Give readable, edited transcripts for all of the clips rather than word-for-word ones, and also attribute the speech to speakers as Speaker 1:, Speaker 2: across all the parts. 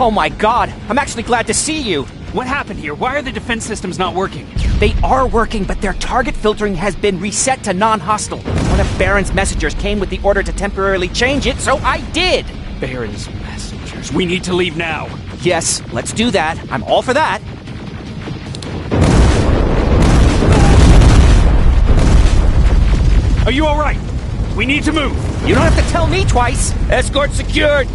Speaker 1: Oh my god, I'm actually glad to see you!
Speaker 2: What happened here? Why are the defense systems not working?
Speaker 1: They are working, but their target filtering has been reset to non-hostile. One of Baron's messengers came with the order to temporarily change it, so I did!
Speaker 2: Baron's messengers. We need to leave now.
Speaker 1: Yes, let's do that. I'm all for that.
Speaker 2: Are you alright? We need to move.
Speaker 1: You don't have to tell me twice. Escort secured.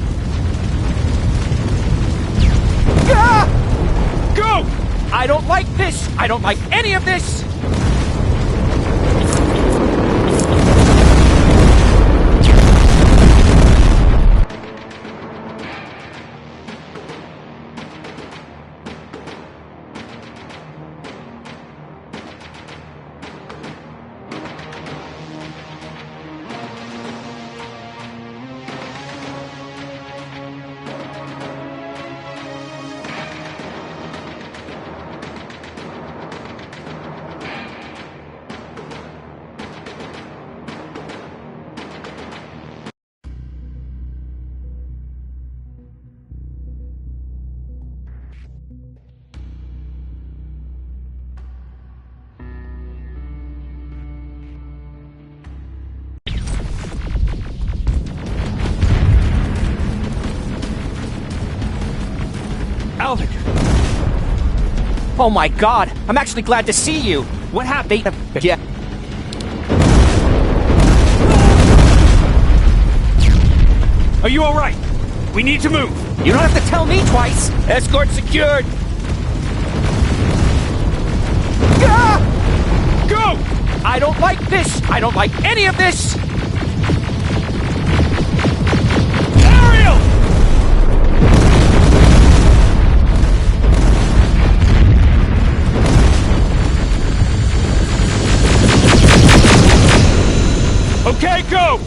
Speaker 1: Ah!
Speaker 2: Go!
Speaker 1: I don't like this! I don't like any of this!
Speaker 2: Alvin!
Speaker 1: Oh my god, I'm actually glad to see you!
Speaker 2: What happened?
Speaker 1: Yeah.
Speaker 2: Are you alright? We need to move.
Speaker 1: You don't have to tell me twice! Escort secured! Ah!
Speaker 2: Go!
Speaker 1: I don't like this! I don't like any of this!
Speaker 2: Ariel! Okay, go!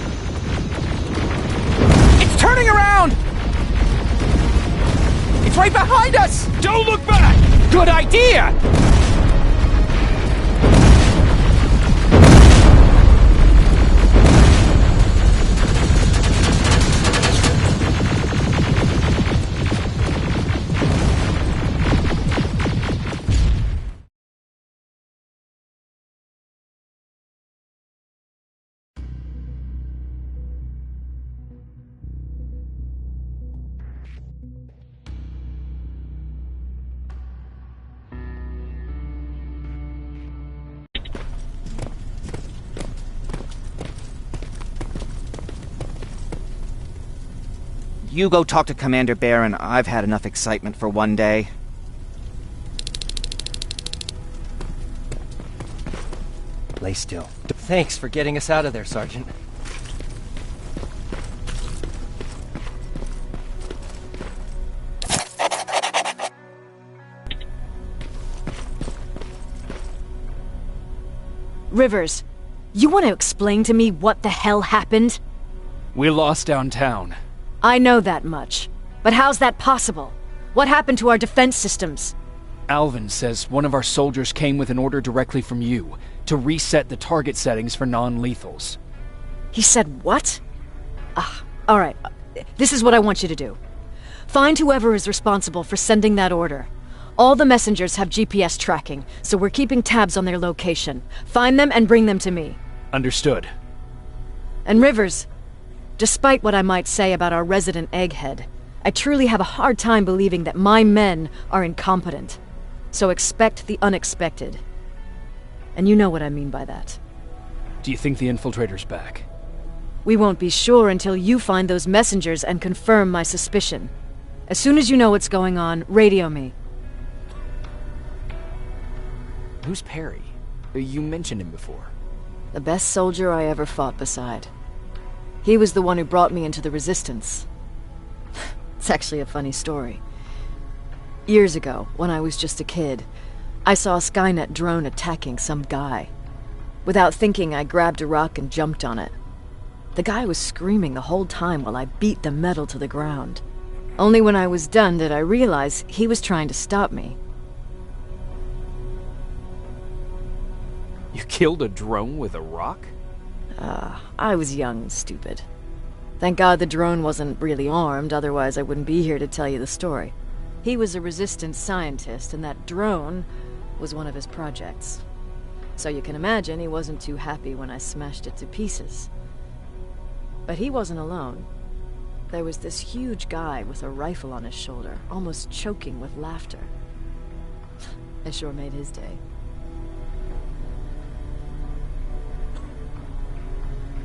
Speaker 1: It's turning around! It's right behind us!
Speaker 2: Don't look back!
Speaker 1: Good idea! You go talk to Commander Baron. I've had enough excitement for one day.
Speaker 3: Lay still. Thanks for getting us out of there, Sergeant.
Speaker 4: Rivers, you want to explain to me what the hell happened?
Speaker 2: We lost downtown.
Speaker 4: I know that much. But how's that possible? What happened to our defense systems?
Speaker 2: Alvin says one of our soldiers came with an order directly from you to reset the target settings for non-lethals.
Speaker 4: He said what? Alright. This is what I want you to do. Find whoever is responsible for sending that order. All the messengers have GPS tracking, so we're keeping tabs on their location. Find them and bring them to me.
Speaker 2: Understood.
Speaker 4: And Rivers, despite what I might say about our resident egghead, I truly have a hard time believing that my men are incompetent. So expect the unexpected. And you know what I mean by that.
Speaker 2: Do you think the infiltrator's back?
Speaker 4: We won't be sure until you find those messengers and confirm my suspicion. As soon as you know what's going on, radio me.
Speaker 5: Who's Perry? You mentioned him before.
Speaker 4: The best soldier I ever fought beside. He was the one who brought me into the Resistance. It's actually a funny story. Years ago, when I was just a kid, I saw a Skynet drone attacking some guy. Without thinking, I grabbed a rock and jumped on it. The guy was screaming the whole time while I beat the metal to the ground. Only when I was done did I realize he was trying to stop me.
Speaker 5: You killed a drone with a rock?
Speaker 4: I was young and stupid. Thank God the drone wasn't really armed, otherwise I wouldn't be here to tell you the story. He was a resistance scientist, and that drone was one of his projects. So you can imagine he wasn't too happy when I smashed it to pieces. But he wasn't alone. There was this huge guy with a rifle on his shoulder, almost choking with laughter. I sure made his day.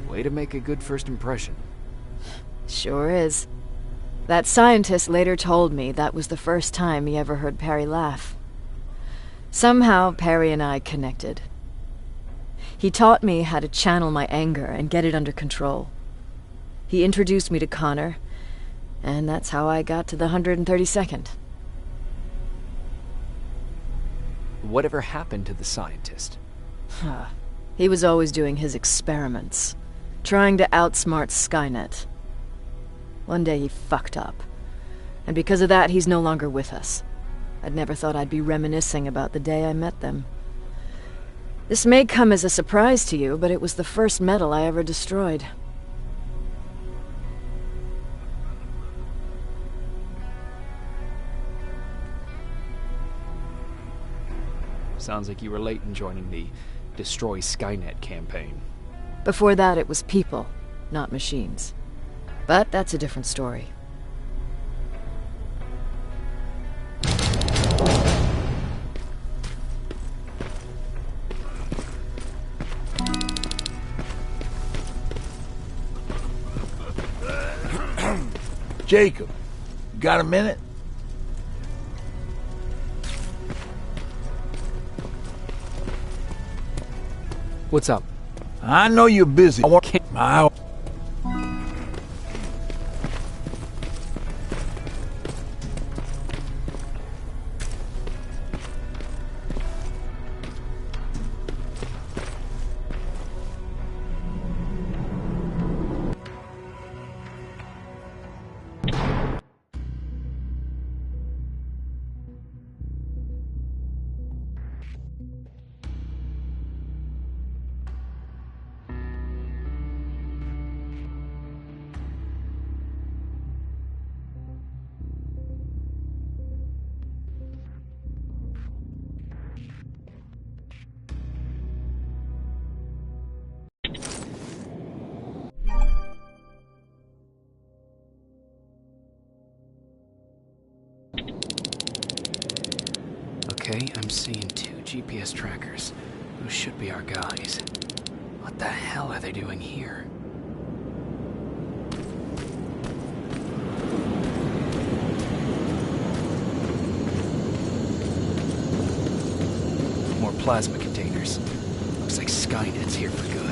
Speaker 5: Way to make a good first impression.
Speaker 4: Sure is. That scientist later told me that was the first time he ever heard Perry laugh. Somehow, Perry and I connected. He taught me how to channel my anger and get it under control. He introduced me to Connor, and that's how I got to the 132nd.
Speaker 5: Whatever happened to the scientist?
Speaker 4: He was always doing his experiments, trying to outsmart Skynet. One day he fucked up, and because of that he's no longer with us. I'd never thought I'd be reminiscing about the day I met them. This may come as a surprise to you, but it was the first metal I ever destroyed.
Speaker 5: Sounds like you were late in joining the Destroy Skynet campaign.
Speaker 4: Before that it was people, not machines. But that's a different story.
Speaker 6: Jacob, got a minute?
Speaker 2: What's up?
Speaker 6: I know you're busy.
Speaker 5: Okay, I'm seeing 2 GPS trackers. Those should be our guys. What the hell are they doing here? More plasma containers. Looks like Skynet's here for good.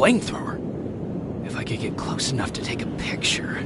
Speaker 2: Flamethrower? If I could get close enough to take a picture.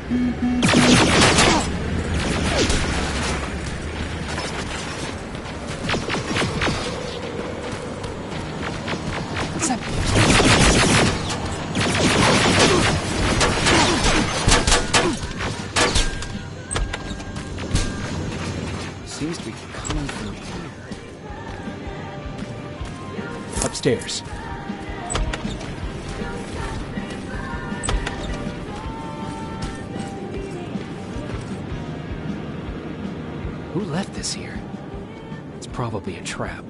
Speaker 2: What's that? Seems to be coming from here. Upstairs. Who left this here? It's probably a trap.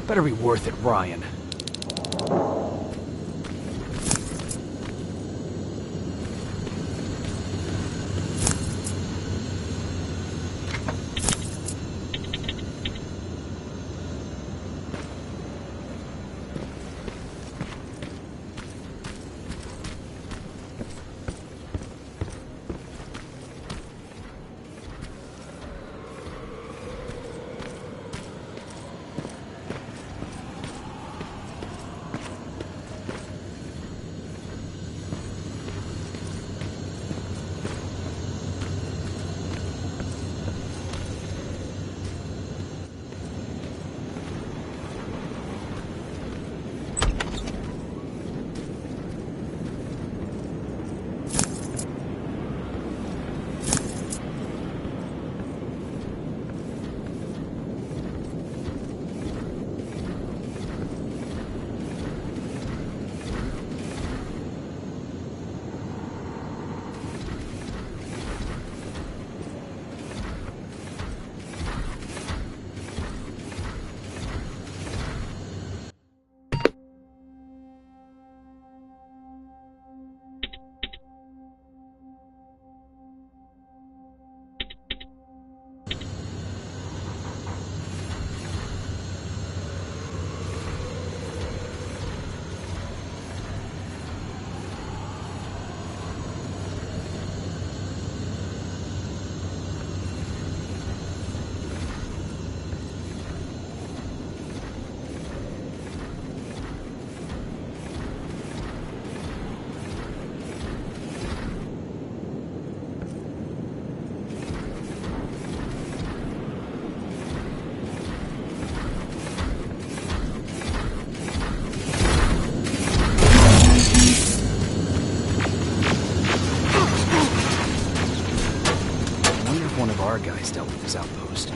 Speaker 2: Better be worth it, Ryan. Our guys dealt with this outpost.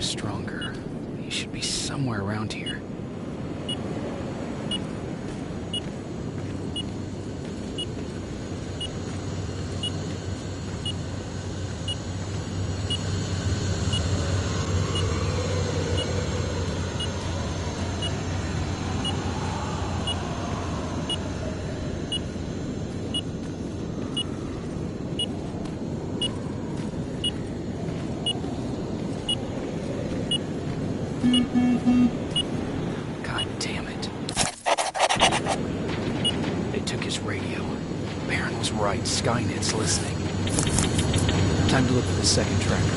Speaker 5: Stronger. He should be somewhere around here. God damn it. They took his radio. Baron was right. Skynet's listening. Time to look for the second tracker.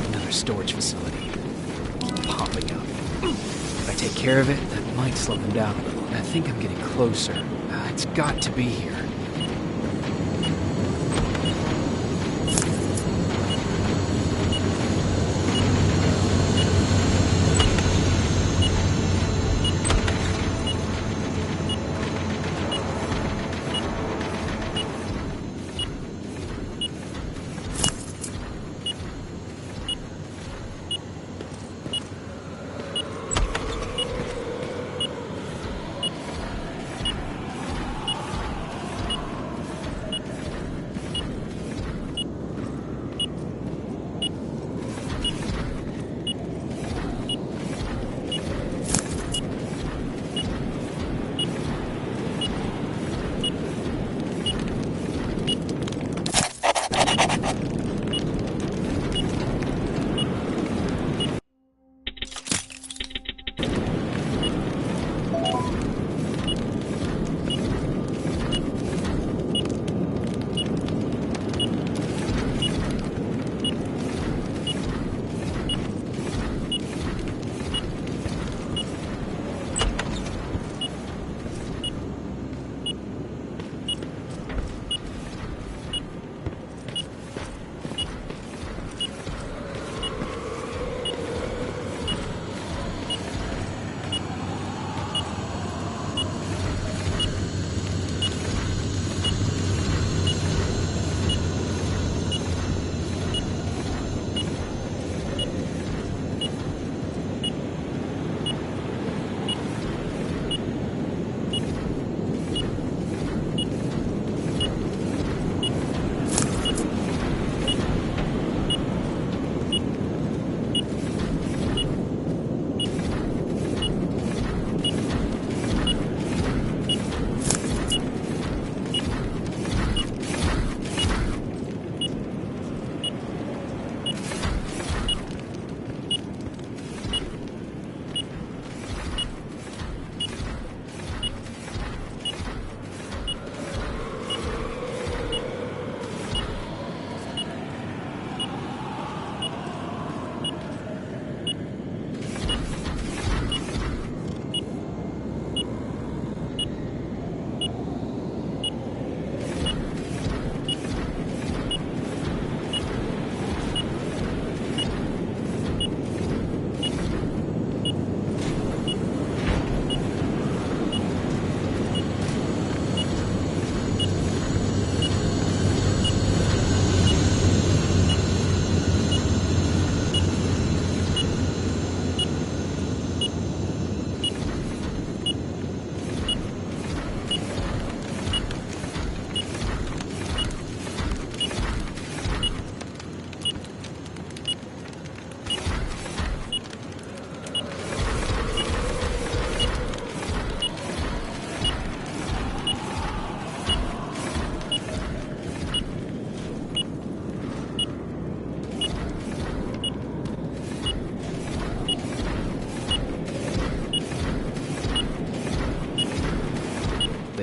Speaker 5: Another storage facility. Popping up. If I take care of it, that might slow them down a little. I think I'm getting closer. It's got to be here.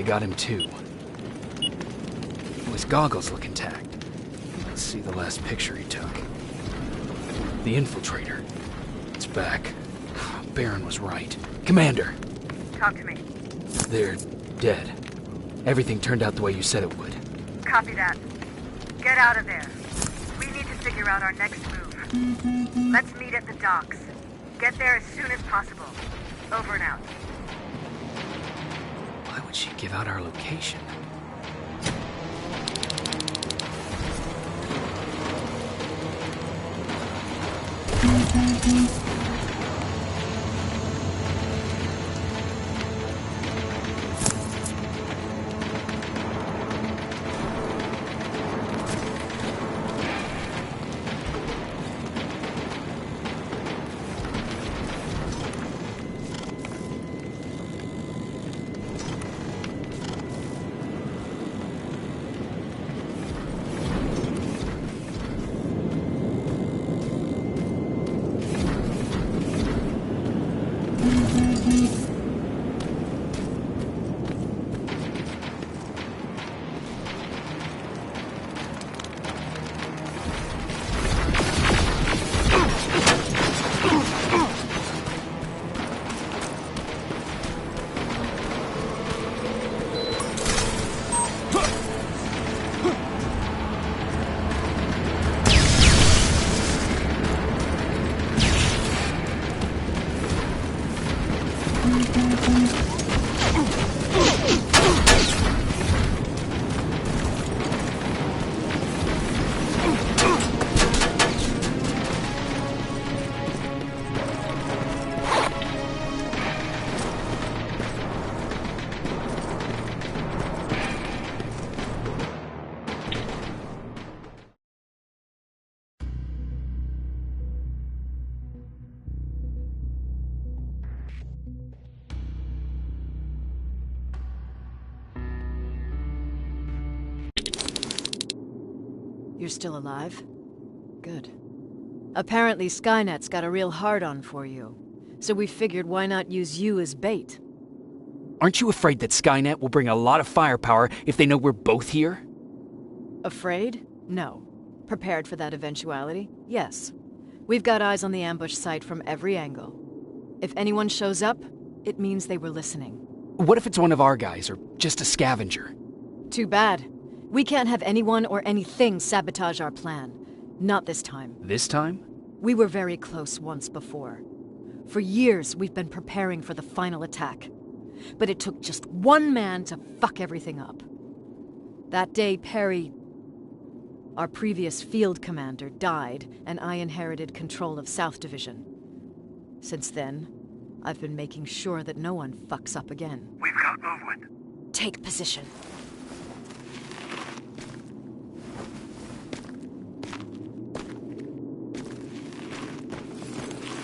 Speaker 2: they got him too. His goggles look intact. Let's see the last picture he took. The infiltrator. It's back. Baron was right. Commander!
Speaker 7: Talk to me.
Speaker 2: They're dead. Everything turned out the way you said it would.
Speaker 7: Copy that. Get out of there. We need to figure out our next move. Let's meet at the docks. Get there as soon as possible. Over and out.
Speaker 2: Why would she give out our location?
Speaker 4: You're still alive? Good. Apparently Skynet's got a real hard-on for you. So we figured why not use you as bait?
Speaker 2: Aren't you afraid that Skynet will bring a lot of firepower if they know we're both here?
Speaker 4: Afraid? No. Prepared for that eventuality? Yes. We've got eyes on the ambush site from every angle. If anyone shows up, it means they were listening.
Speaker 2: What if it's one of our guys, or just a scavenger?
Speaker 4: Too bad. We can't have anyone or anything sabotage our plan. Not this time.
Speaker 2: This time?
Speaker 4: We were very close once before. For years, we've been preparing for the final attack. But it took just one man to fuck everything up. That day, Perry, our previous field commander, died, and I inherited control of South Division. Since then, I've been making sure that no one fucks up again.
Speaker 7: We've got movement.
Speaker 4: Take position.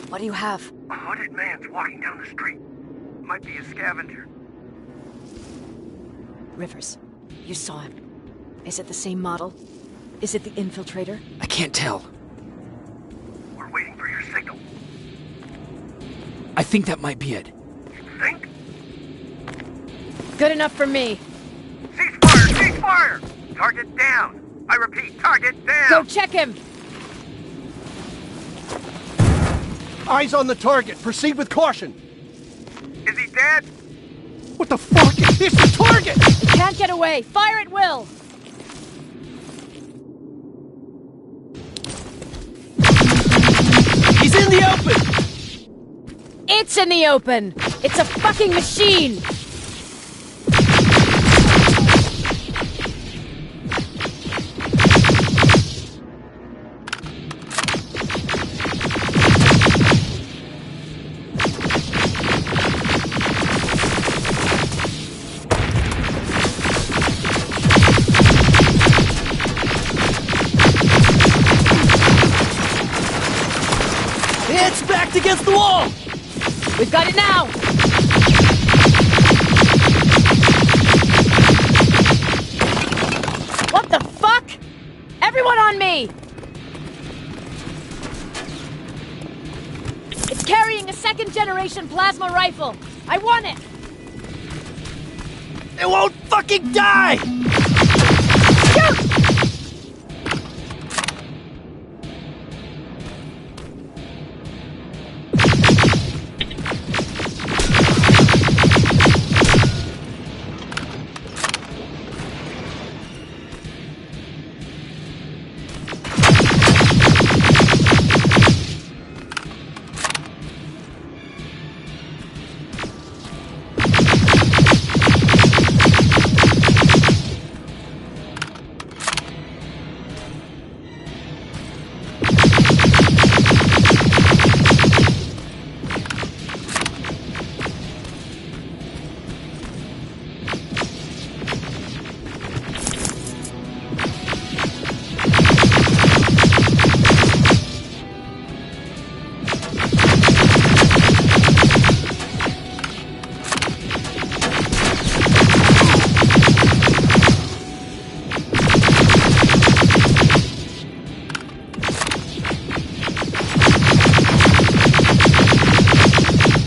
Speaker 4: What do you have?
Speaker 7: A hooded man's walking down the street. Might be a scavenger.
Speaker 4: Rivers, you saw him. Is it the same model? Is it the infiltrator?
Speaker 2: I can't tell.
Speaker 7: We're waiting for your signal.
Speaker 2: I think that might be it.
Speaker 7: You think?
Speaker 4: Good enough for me.
Speaker 7: Cease fire! Cease fire! Target down! I repeat, target down!
Speaker 4: Go check him!
Speaker 8: Eyes on the target. Proceed with caution.
Speaker 7: Is he dead?
Speaker 8: What the fuck? It's the target!
Speaker 4: Can't get away. Fire at will!
Speaker 8: He's in the open!
Speaker 4: It's in the open! It's a fucking machine!
Speaker 8: It's backed against the wall!
Speaker 4: We've got it now! What the fuck? Everyone on me! It's carrying a second-generation plasma rifle. I want it!
Speaker 8: It won't fucking die!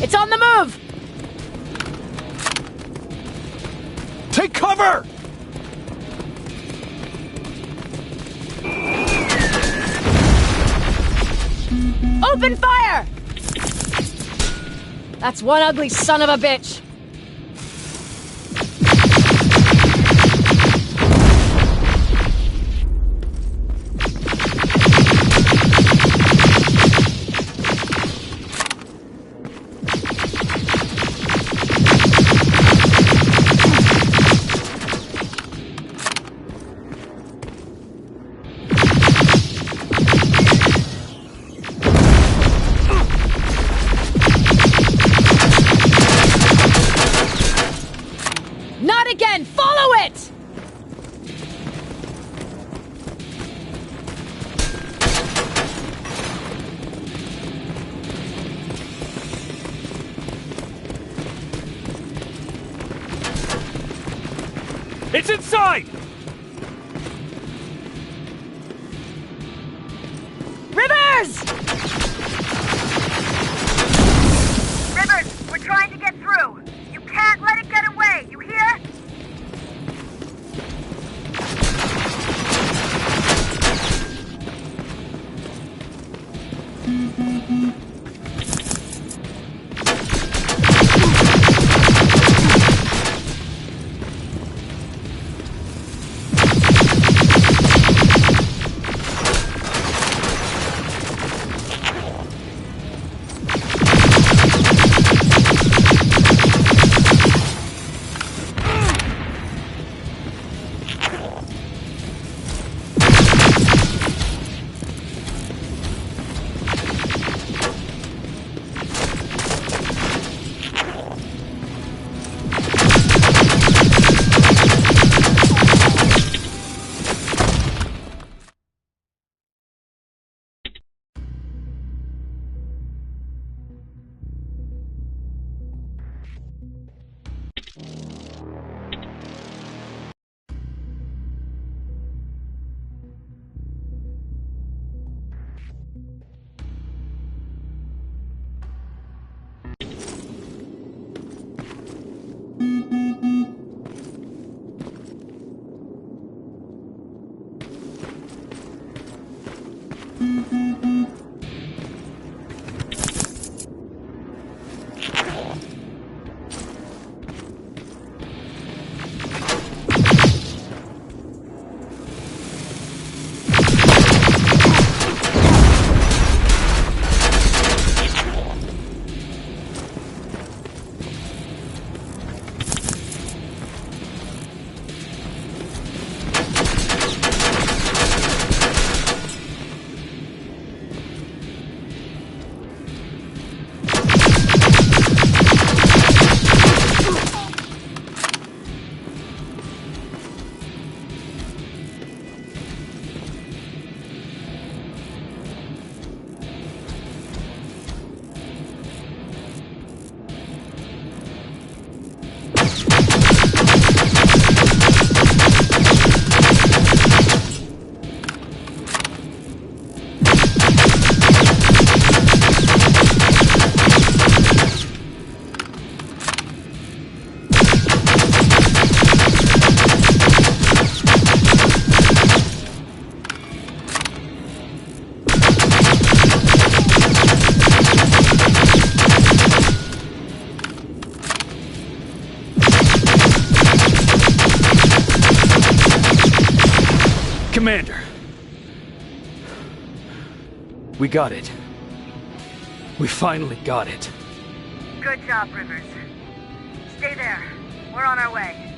Speaker 4: It's on the move!
Speaker 8: Take cover!
Speaker 4: Open fire! That's one ugly son of a bitch. Not again! Follow it!
Speaker 8: It's inside!
Speaker 4: Rivers!
Speaker 7: Rivers, we're trying to get through. You can't let it get away, you hear?
Speaker 2: Commander. We got it. We finally got it.
Speaker 7: Good job, Rivers. Stay there. We're on our way.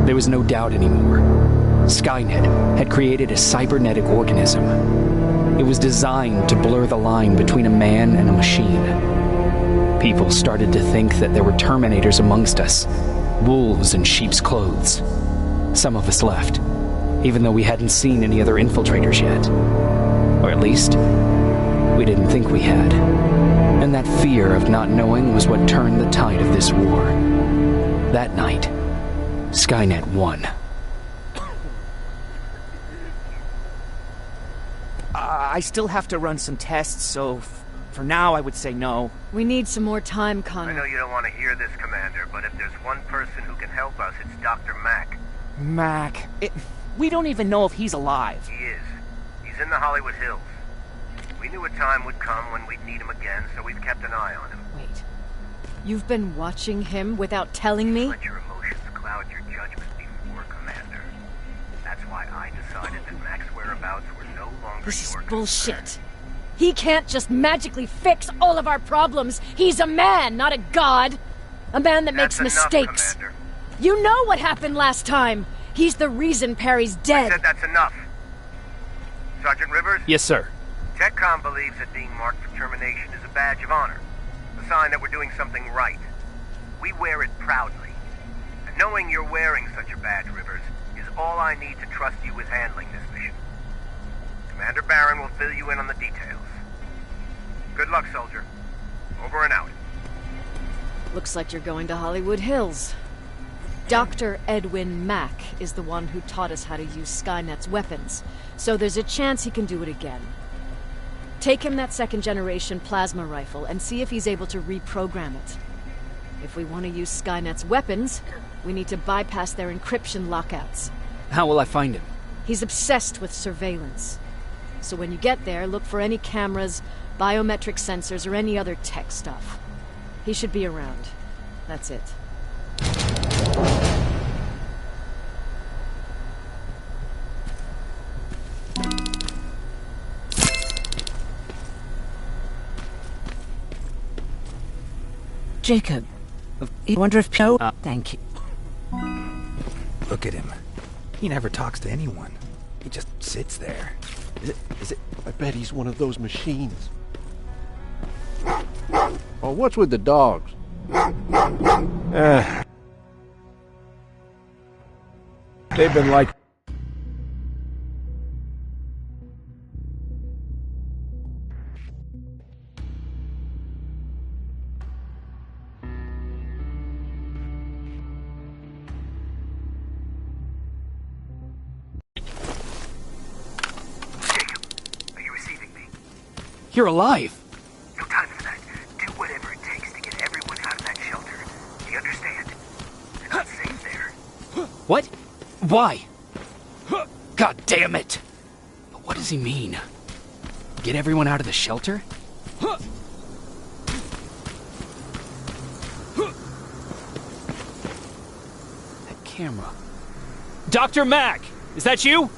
Speaker 5: There was no doubt anymore. Skynet had created a cybernetic organism. It was designed to blur the line between a man and a machine. People started to think that there were Terminators amongst us, wolves in sheep's clothes. Some of us left, even though we hadn't seen any other infiltrators yet. Or at least, we didn't think we had. And that fear of not knowing was what turned the tide of this war. That night, Skynet won.
Speaker 1: I still have to run some tests, so for now I would say no.
Speaker 4: We need some more time,
Speaker 9: I
Speaker 4: Connor.
Speaker 9: know you don't want to hear this, Commander, but if there's one person who can help us, it's Dr. Mack.
Speaker 1: Mac. We don't even know if he's alive.
Speaker 9: He is. He's in the Hollywood Hills. We knew a time would come when we'd need him again, so we've kept an eye on him.
Speaker 4: Wait. You've been watching him without telling me?
Speaker 9: Let your emotions cloud your judgment before, Commander. That's why I decided that Mack's whereabouts were no longer
Speaker 4: This is
Speaker 9: your
Speaker 4: bullshit.
Speaker 9: concern.
Speaker 4: He can't just magically fix all of our problems. He's a man, not a god. A man that makes
Speaker 9: That's enough,
Speaker 4: mistakes.
Speaker 9: Commander.
Speaker 4: You know what happened last time. He's the reason Perry's
Speaker 9: I
Speaker 4: dead.
Speaker 9: said that's enough. Sergeant Rivers?
Speaker 2: Yes, sir.
Speaker 9: TechCom believes that being marked for termination is a badge of honor. A sign that we're doing something right. We wear it proudly. And knowing you're wearing such a badge, Rivers, is all I need to trust you with handling this mission. Commander Barron will fill you in on the details. Good luck, soldier. Over and out.
Speaker 4: Looks like you're going to Hollywood Hills. Dr. Edwin Mack is the one who taught us how to use Skynet's weapons, so there's a chance he can do it again. Take him that second-generation plasma rifle and see if he's able to reprogram it. If we want to use Skynet's weapons, we need to bypass their encryption lockouts.
Speaker 5: How will I find him?
Speaker 4: He's obsessed with surveillance. So when you get there, look for any cameras, biometric sensors, or any other tech stuff. He should be around. That's it.
Speaker 10: Jacob, I wonder if Joe... Thank you.
Speaker 11: Look at him. He never talks to anyone. He just sits there. Is it?
Speaker 8: I bet he's one of those machines. Oh, what's with the dogs?
Speaker 6: They've been like...
Speaker 9: Jacob, are you receiving me?
Speaker 5: You're alive!
Speaker 9: No time for that. Do whatever it takes to get everyone out of that shelter. Do you understand? It's not safe there.
Speaker 5: What? Why? God damn it! But what does he mean? Get everyone out of the shelter? That camera.
Speaker 2: Dr. Mack! Is that you?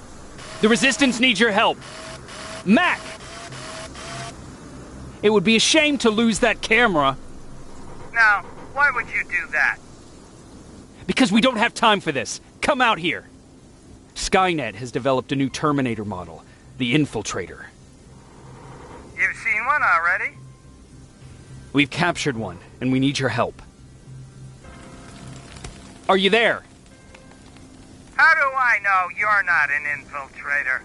Speaker 2: The Resistance needs your help. Mack! It would be a shame to lose that camera.
Speaker 9: Now, why would you do that?
Speaker 2: Because we don't have time for this. Come out here. Skynet has developed a new Terminator model, the Infiltrator.
Speaker 9: You've seen one already?
Speaker 2: We've captured one, and we need your help. Are you there?
Speaker 9: How do I know you're not an infiltrator?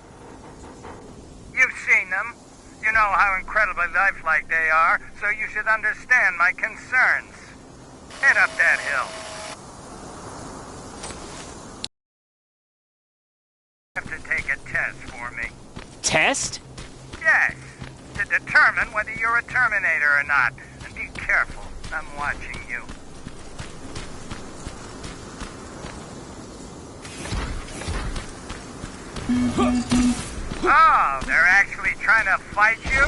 Speaker 9: You've seen them. You know how incredibly lifelike they are, so you should understand my concerns. Head up that hill. You have to take a test for me.
Speaker 2: Test?
Speaker 9: Yes. determine whether you're a Terminator or not. And be careful, I'm watching you. Oh, they're actually trying to fight you?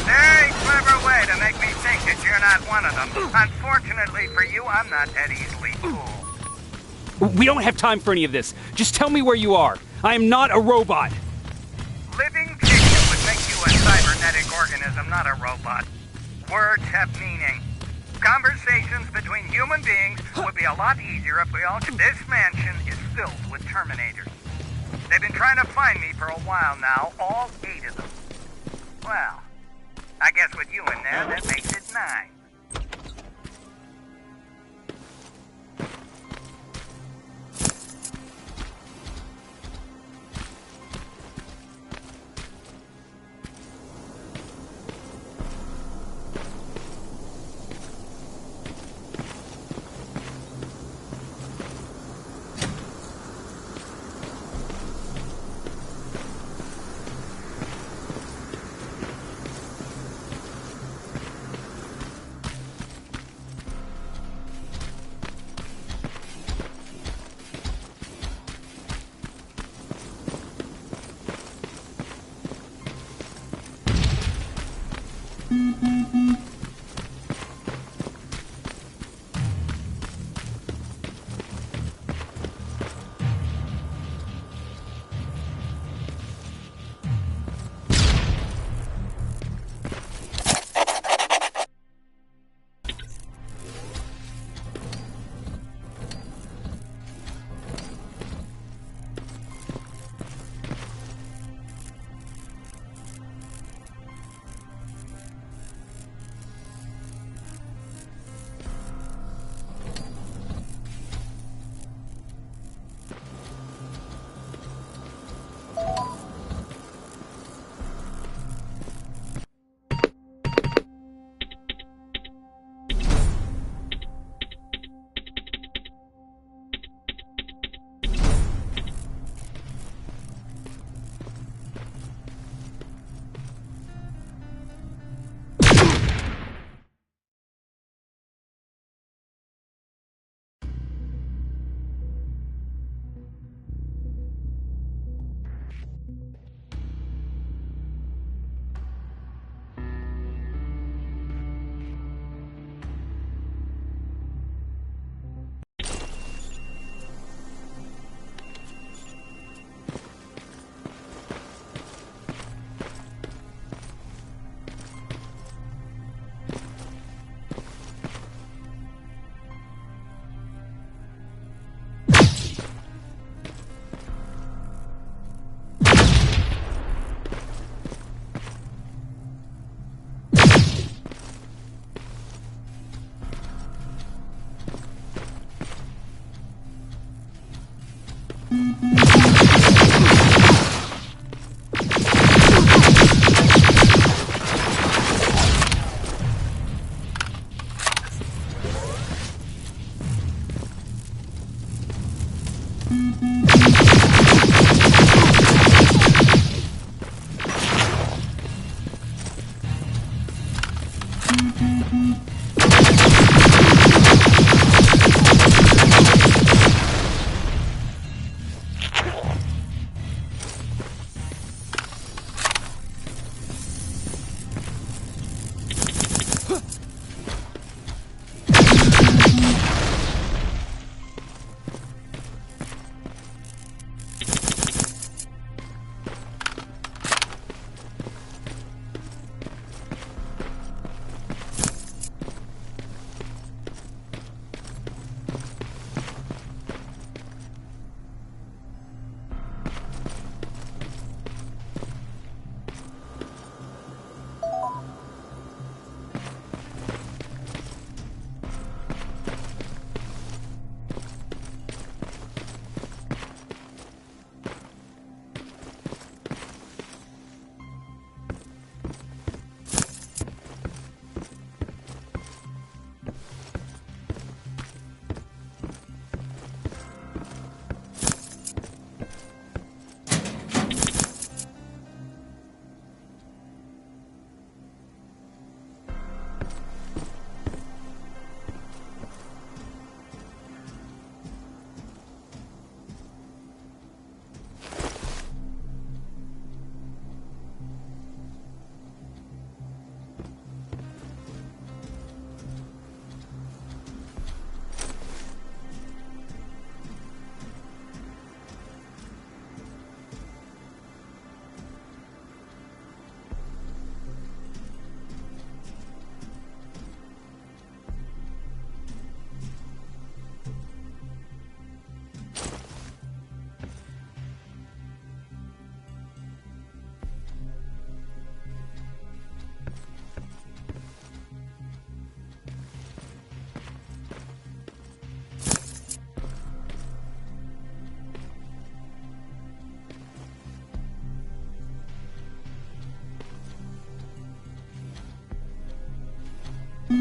Speaker 9: Very clever way to make me think that you're not one of them. Unfortunately for you, I'm not that easily fooled.
Speaker 5: We don't have time for any of this. Just tell me where you are. I am not a robot.
Speaker 9: Living tissue would make you a cybernetic organism, not a robot. Words have meaning. Conversations between human beings would be a lot easier if we all... This mansion is filled with Terminators. They've been trying to find me for a while now, all 8 of them. Well, I guess with you in there, that makes it 9.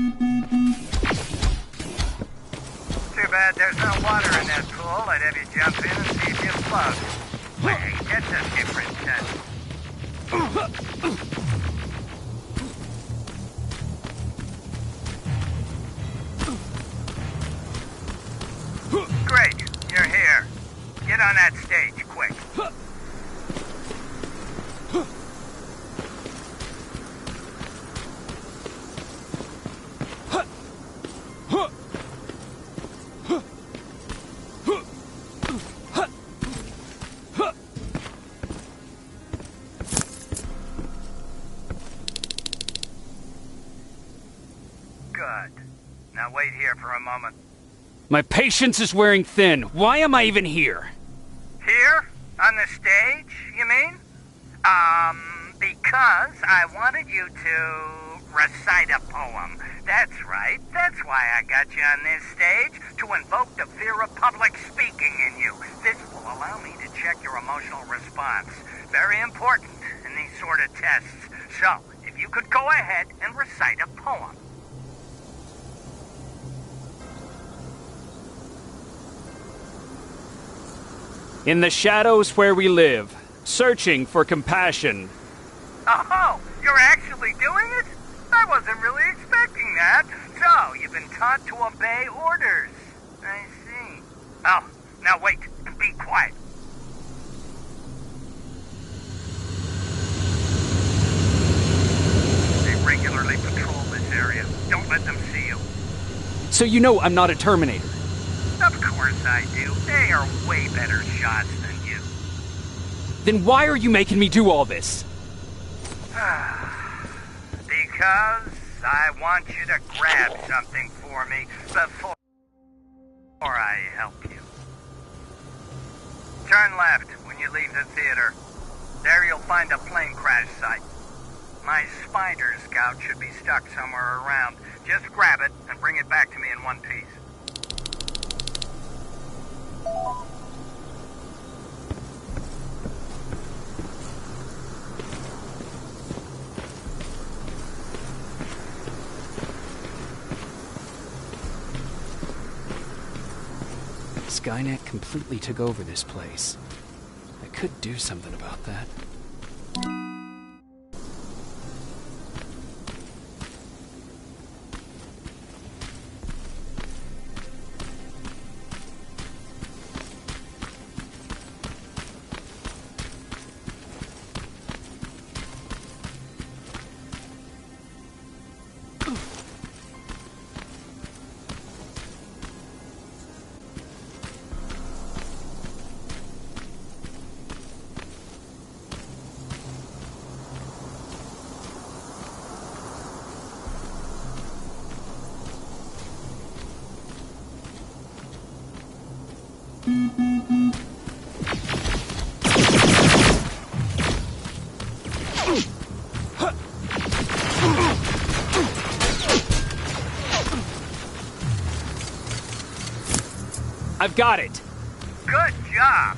Speaker 9: Too bad there's no water in that pool. I'd have you jump in and see if you float. Wait, that's a different test. Great, you're here. Get on that stage, quick. Good. Now wait here for a moment.
Speaker 5: My patience is wearing thin. Why am I even here?
Speaker 9: Here? On the stage, you mean? Because I wanted you to recite a poem. That's right. That's why I got you on this stage, to invoke the fear of public speaking in you. This will allow me to check your emotional response. Very important in these sort of tests. So, if you could go ahead and recite a poem.
Speaker 5: In the shadows where we live, searching for compassion.
Speaker 9: Oh, you're actually doing it? I wasn't really expecting that. So, you've been taught to obey orders. I see. Oh, now wait, and be quiet. They regularly patrol this area. Don't let them see you.
Speaker 5: So you know I'm not a Terminator.
Speaker 9: Of course I do. They are way better shots than you.
Speaker 5: Then why are you making me do all this?
Speaker 9: Because I want you to grab something for me before I help you. Turn left when you leave the theater. There you'll find a plane crash site. My spider scout should be stuck somewhere around. Just grab it and bring it back to me in one piece.
Speaker 5: Skynet completely took over this place. I could do something about that. I've got it!
Speaker 9: Good job!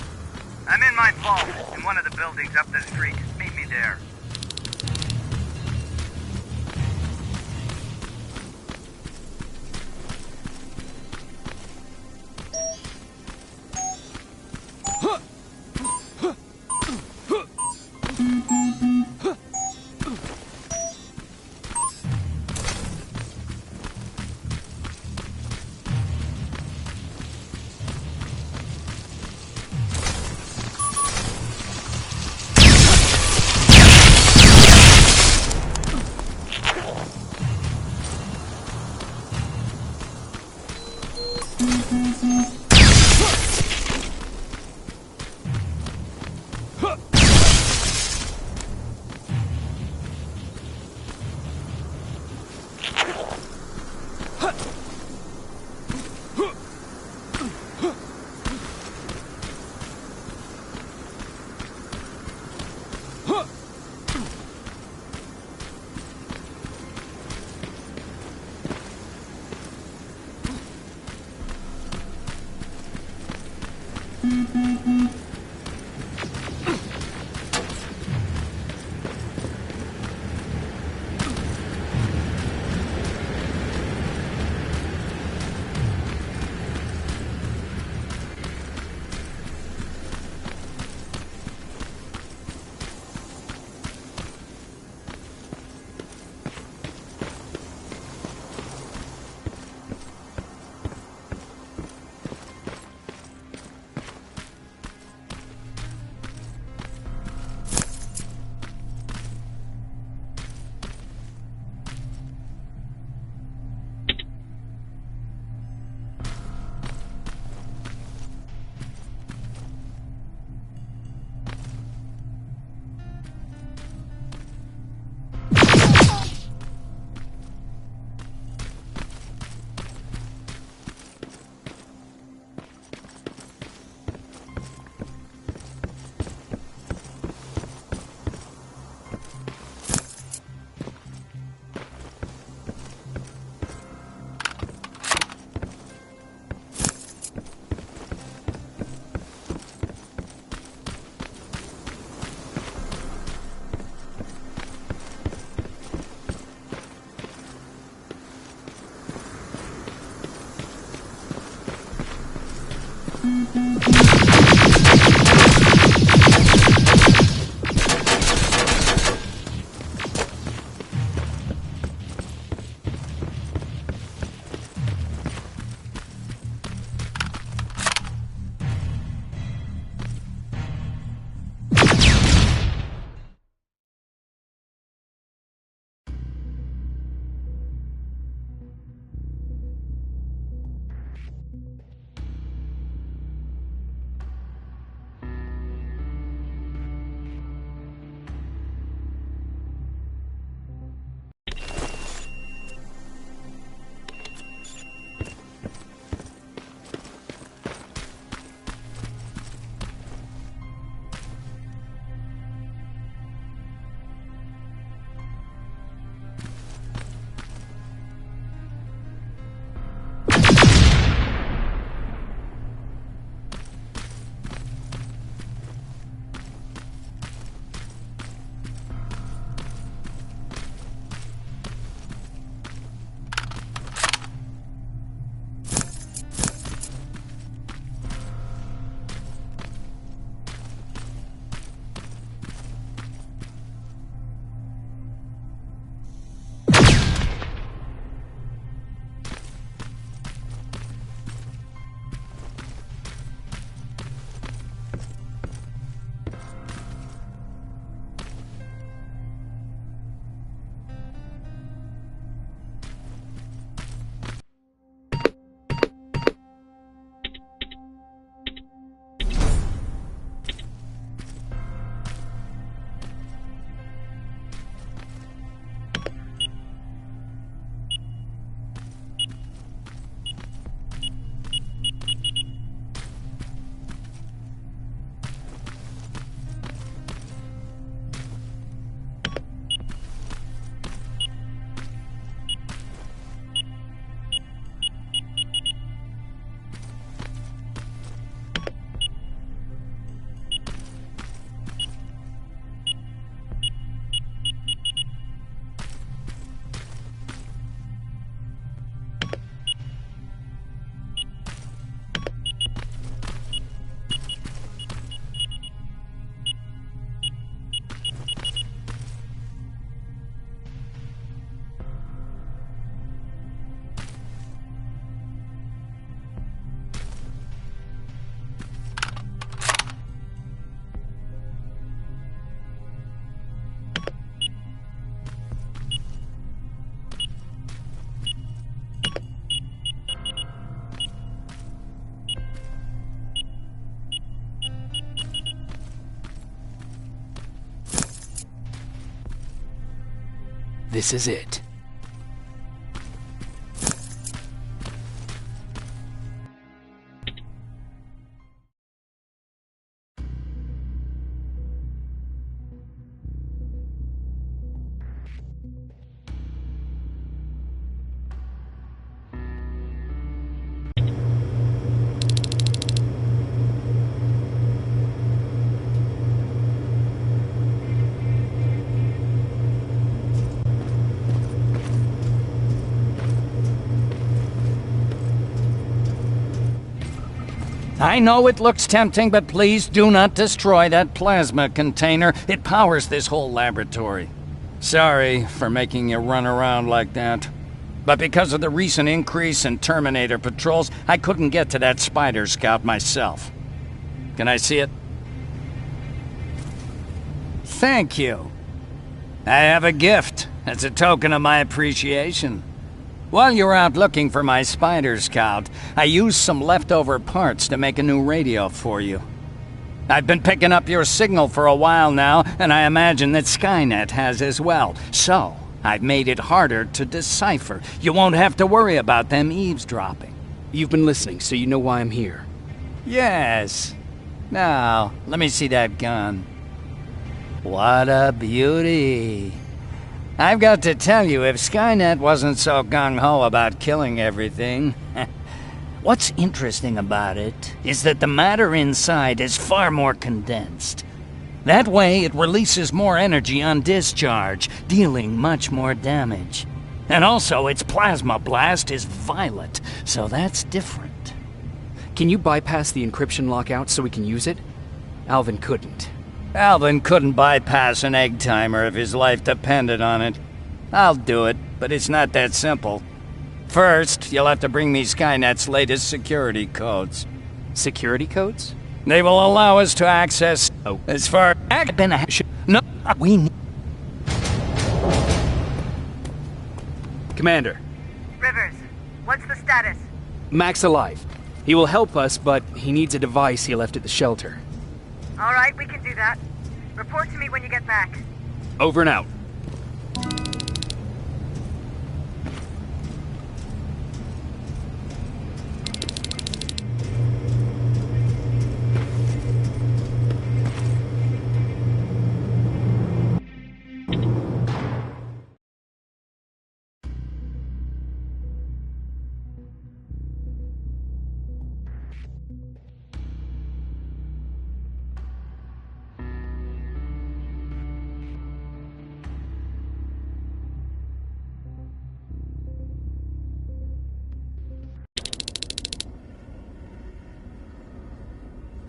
Speaker 9: I'm in my vault in one of the buildings up the street. Meet me there.
Speaker 5: This is it.
Speaker 12: I know it looks tempting, but please do not destroy that plasma container. It powers this whole laboratory. Sorry for making you run around like that. But because of the recent increase in Terminator patrols, I couldn't get to that Spider Scout myself. Can I see it? Thank you. I have a gift as a token of my appreciation. While you're out looking for my Spider Scout, I used some leftover parts to make a new radio for you. I've been picking up your signal for a while now, and I imagine that Skynet has as well. So, I've made it harder to decipher. You won't have to worry about them eavesdropping.
Speaker 5: You've been listening, so you know why I'm here.
Speaker 12: Yes. Now, let me see that gun. What a beauty. I've got to tell you, if Skynet wasn't so gung-ho about killing everything... What's interesting about it is that the matter inside is far more condensed. That way, it releases more energy on discharge, dealing much more damage. And also, its plasma blast is violet, so that's different.
Speaker 5: Can you bypass the encryption lockout so we can use it? Alvin couldn't.
Speaker 12: Alvin couldn't bypass an egg timer if his life depended on it. I'll do it, but it's not that simple. First, you'll have to bring me Skynet's latest security codes.
Speaker 5: Security codes?
Speaker 12: They will allow us to access... Oh. As far... No,
Speaker 10: we need...
Speaker 5: Commander.
Speaker 7: Rivers, what's the status?
Speaker 5: Mac's alive. He will help us, but he needs a device he left at the shelter.
Speaker 7: All right, we can do that. Report to me when you get back.
Speaker 5: Over and out.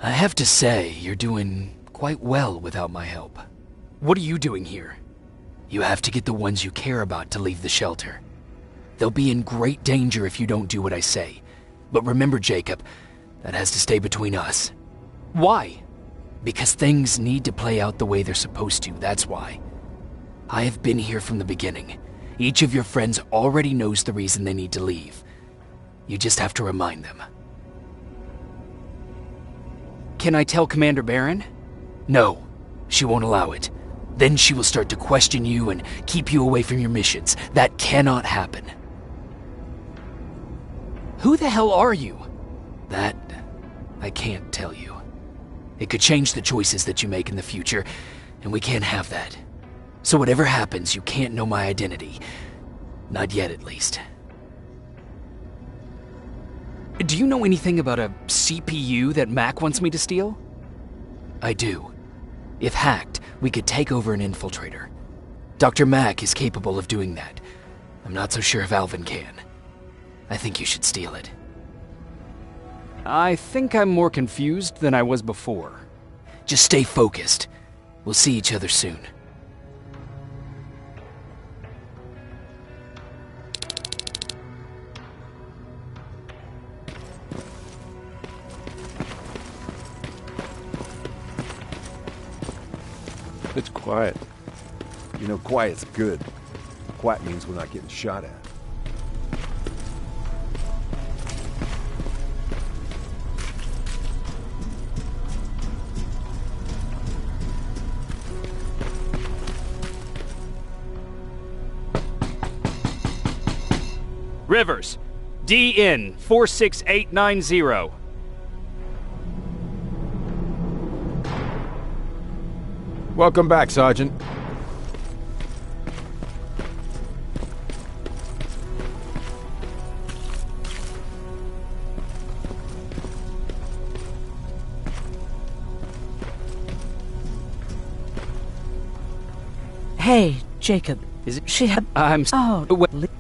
Speaker 5: I have to say, you're doing quite well without my help. What are you doing here? You have to get the ones you care about to leave the shelter. They'll be in great danger if you don't do what I say. But remember, Jacob, that has to stay between us. Why? Because things need to play out the way they're supposed to, that's why. I have been here from the beginning. Each of your friends already knows the reason they need to leave. You just have to remind them. Can I tell Commander Barron? No, she won't allow it. Then she will start to question you and keep you away from your missions. That cannot happen. Who the hell are you? That, I can't tell you. It could change the choices that you make in the future, and we can't have that. So whatever happens, you can't know my identity. Not yet, at least. Do you know anything about a CPU that Mac wants me to steal? I do. If hacked, we could take over an infiltrator. Dr. Mac is capable of doing that. I'm not so sure if Alvin can. I think you should steal it. I think I'm more confused than I was before. Just stay focused. We'll see each other soon.
Speaker 6: It's quiet. You know, quiet's good. Quiet means we're not getting shot at.
Speaker 5: Rivers, DN 46890.
Speaker 6: Welcome back, Sergeant.
Speaker 10: Hey, Jacob.
Speaker 5: Is it?
Speaker 10: She had...
Speaker 5: I'm...
Speaker 10: Oh,
Speaker 5: wait.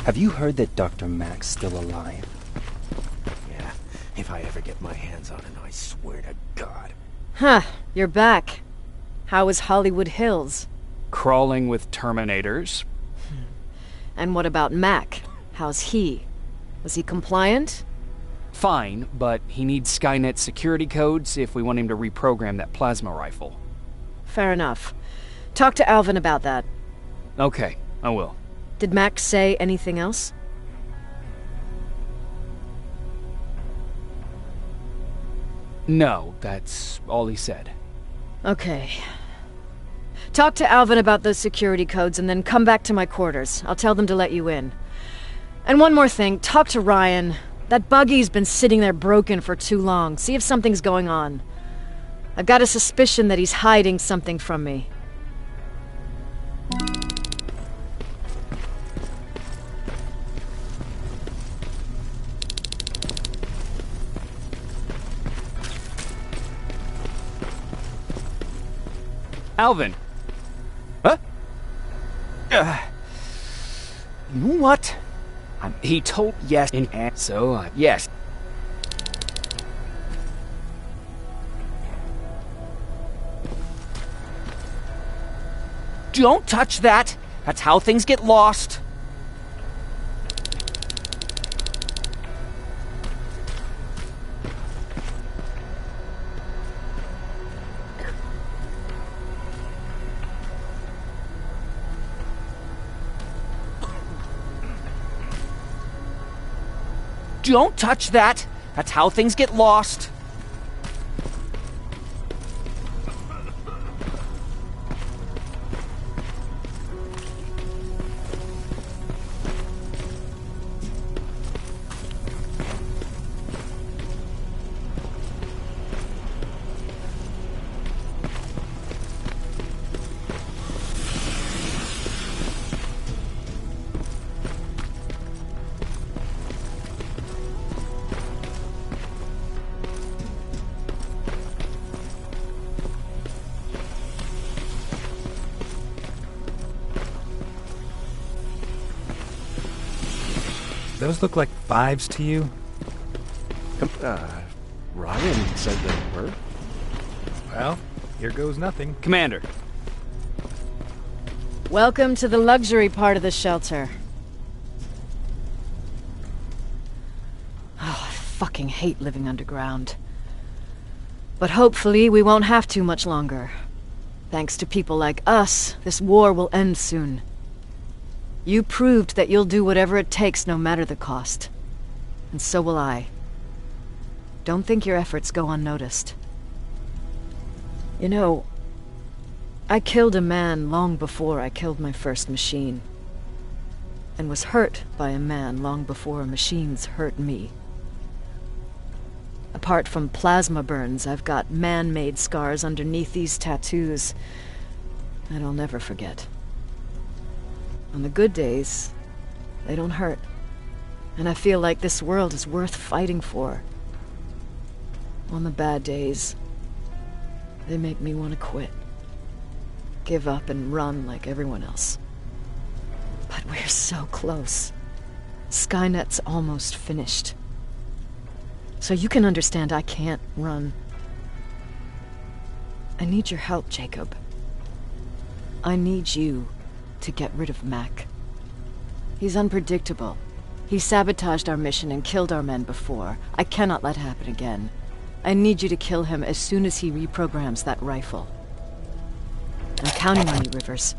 Speaker 3: Have you heard that Dr. Mac's still alive?
Speaker 8: Yeah, if I ever get my hands on him, I swear to God.
Speaker 4: Huh, you're back. How was Hollywood Hills?
Speaker 5: Crawling with Terminators.
Speaker 4: And what about Mac? How's he? Was he compliant?
Speaker 5: Fine, but he needs Skynet security codes if we want him to reprogram that plasma rifle.
Speaker 4: Fair enough. Talk to Alvin about that.
Speaker 5: Okay, I will.
Speaker 4: Did Mac say anything else?
Speaker 5: No, that's all he said.
Speaker 4: Okay. Talk to Alvin about those security codes and then come back to my quarters. I'll tell them to let you in. And one more thing, talk to Ryan. That buggy's been sitting there broken for too long. See if something's going on. I've got a suspicion that he's hiding something from me.
Speaker 5: Alvin.
Speaker 3: Huh? You know what?
Speaker 5: He told
Speaker 3: Yes,
Speaker 5: so
Speaker 3: yes.
Speaker 1: Don't touch that! That's how things get lost. Don't touch that! That's how things get lost.
Speaker 11: Those look like 5s to you?
Speaker 6: Ryan said they were.
Speaker 11: Well, here goes nothing.
Speaker 5: Commander.
Speaker 4: Welcome to the luxury part of the shelter. Oh, I fucking hate living underground. But hopefully we won't have to much longer. Thanks to people like us, this war will end soon. You proved that you'll do whatever it takes, no matter the cost. And so will I. Don't think your efforts go unnoticed. You know, I killed a man long before I killed my first machine. And was hurt by a man long before machines hurt me. Apart from plasma burns, I've got man-made scars underneath these tattoos that I'll never forget. On the good days, they don't hurt. And I feel like this world is worth fighting for. On the bad days, they make me want to quit. Give up and run like everyone else. But we're so close. Skynet's almost finished. So you can understand I can't run. I need your help, Jacob. I need you to get rid of Mac. He's unpredictable. He sabotaged our mission and killed our men before. I cannot let it happen again. I need you to kill him as soon as he reprograms that rifle. I'm counting on you, Rivers.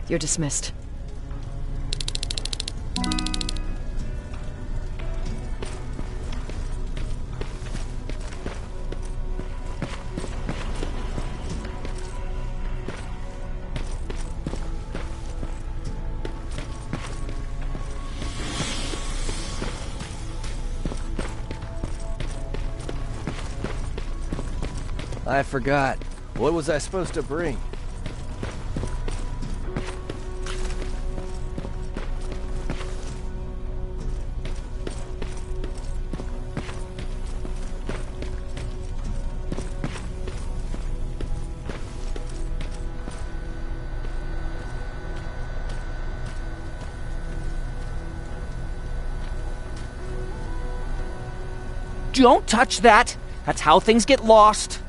Speaker 4: You're dismissed.
Speaker 3: I forgot. What was I supposed to bring?
Speaker 1: Don't touch that! That's how things get lost.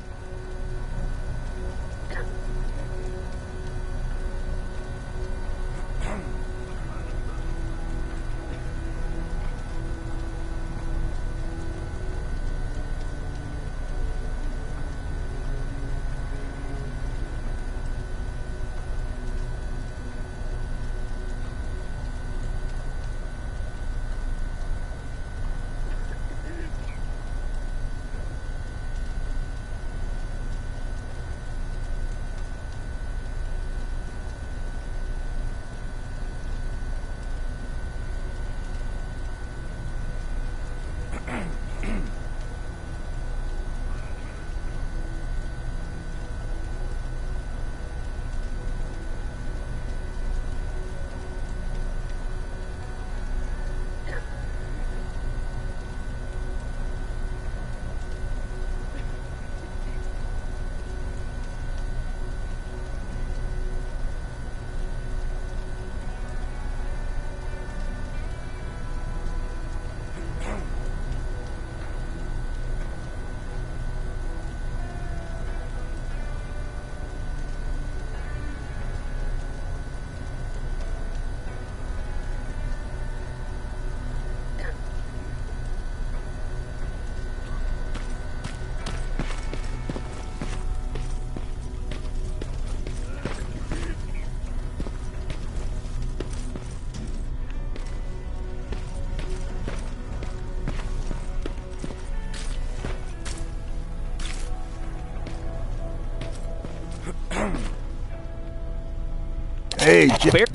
Speaker 6: Hey,
Speaker 1: Bear.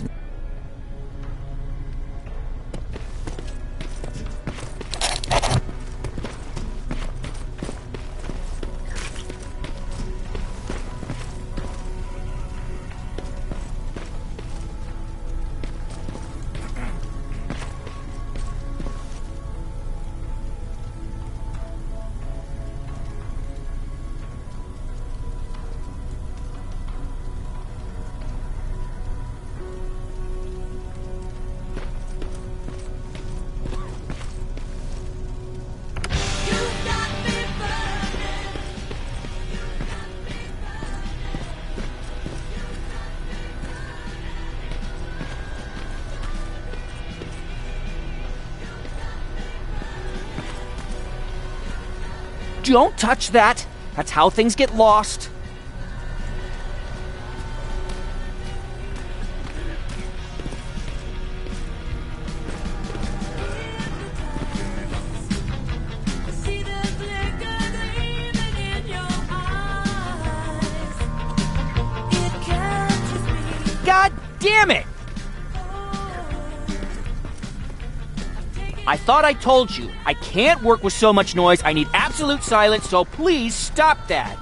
Speaker 1: Don't touch that! That's how things get lost. God damn it! I thought I told you, I can't work with so much noise. I need absolute silence, so please stop that.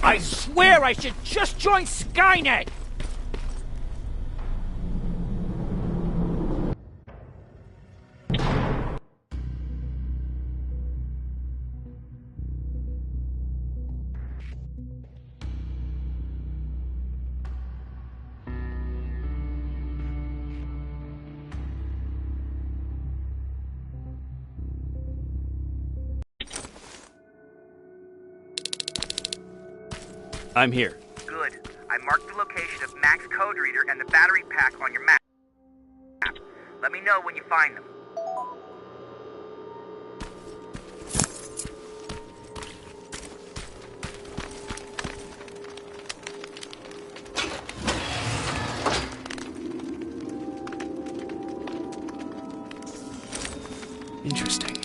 Speaker 1: I swear I should just join Skynet!
Speaker 2: I'm here.
Speaker 9: Good. I marked the location of Mac's code reader and the battery pack on your map. Let me know when you find them.
Speaker 2: Interesting.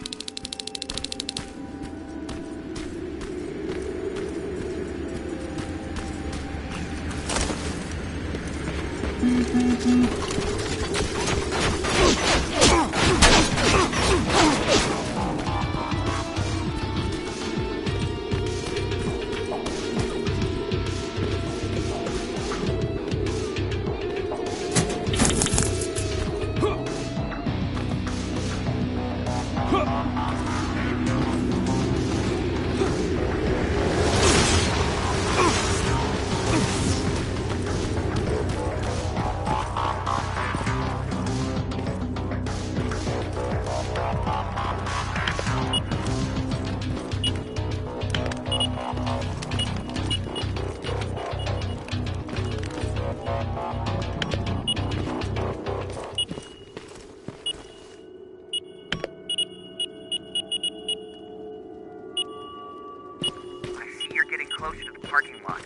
Speaker 9: Closer to the parking lot.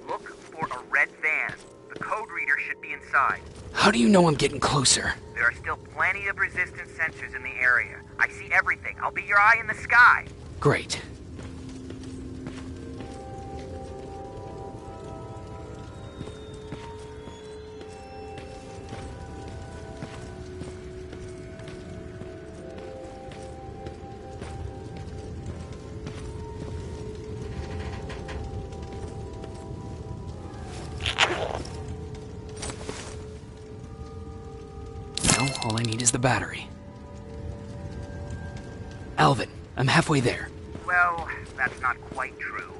Speaker 9: Look for a red van. The code reader should be inside.
Speaker 5: How do you know I'm getting closer?
Speaker 9: There are still plenty of resistance sensors in the area. I see everything. I'll be your eye in the sky.
Speaker 5: Great. All I need is the battery. Alvin, I'm halfway there.
Speaker 9: Well, that's not quite true.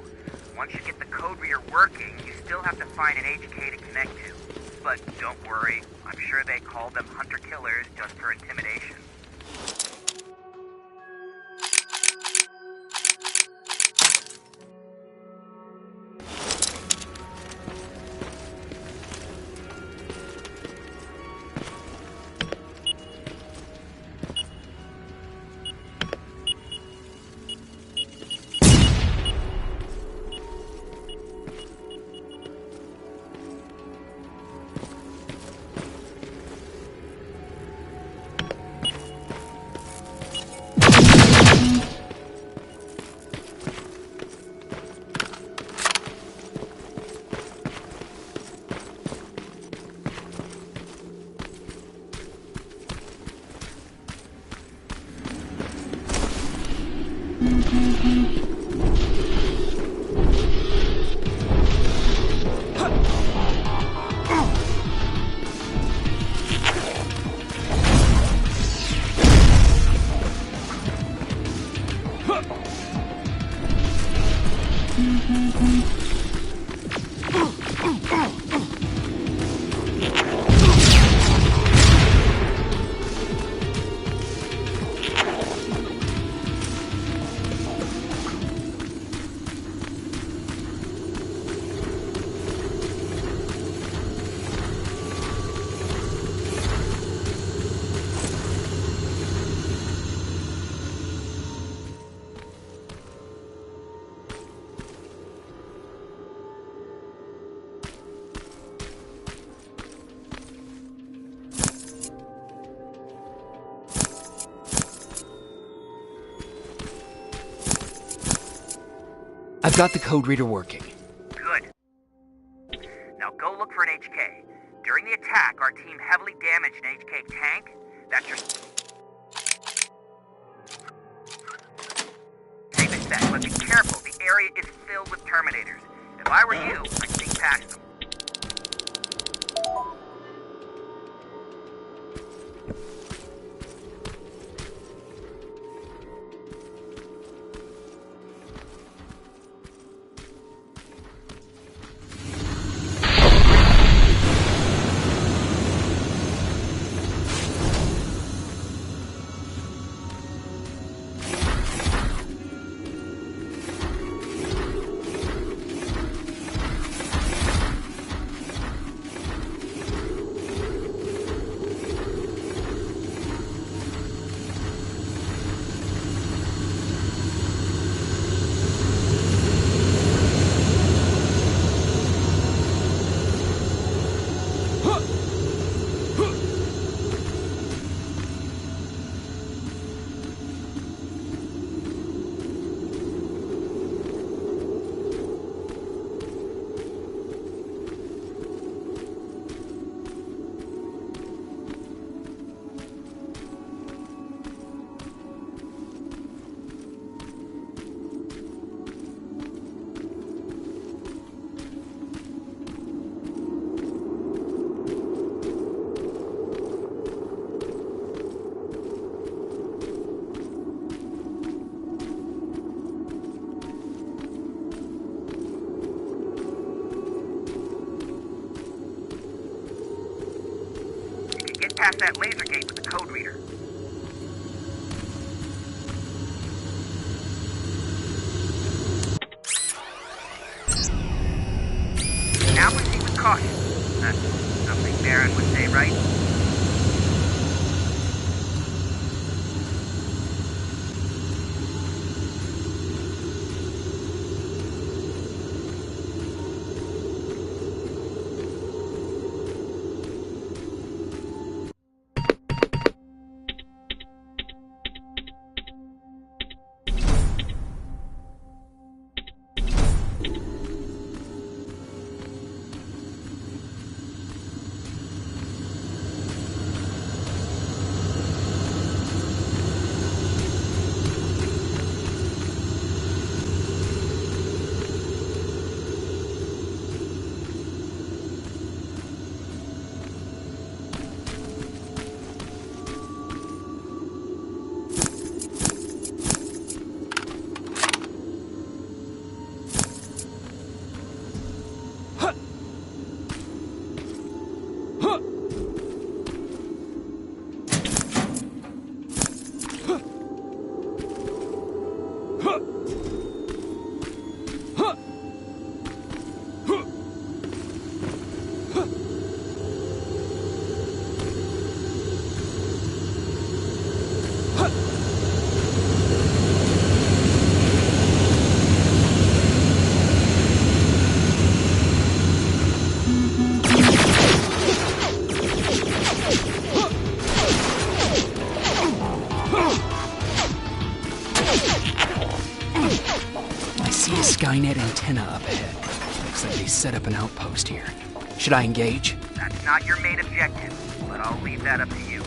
Speaker 9: Once you get the code reader working, you still have to find an HK to connect to. But don't worry, I'm sure they call them hunter-killers just for intimidation.
Speaker 5: I've got the code reader working.
Speaker 9: Good. Now go look for an HK. During the attack, our team heavily damaged an HK tank. That's your... Safe is set, but be careful. The area is filled with Terminators. If I were you, I'd sneak past them. Past that laser gate with the code reader. Now proceed with caution. That's something Baron would say, right?
Speaker 5: Skynet antenna up ahead. Looks like they set up an outpost here. Should I engage?
Speaker 9: That's not your main objective, but I'll leave that up to you.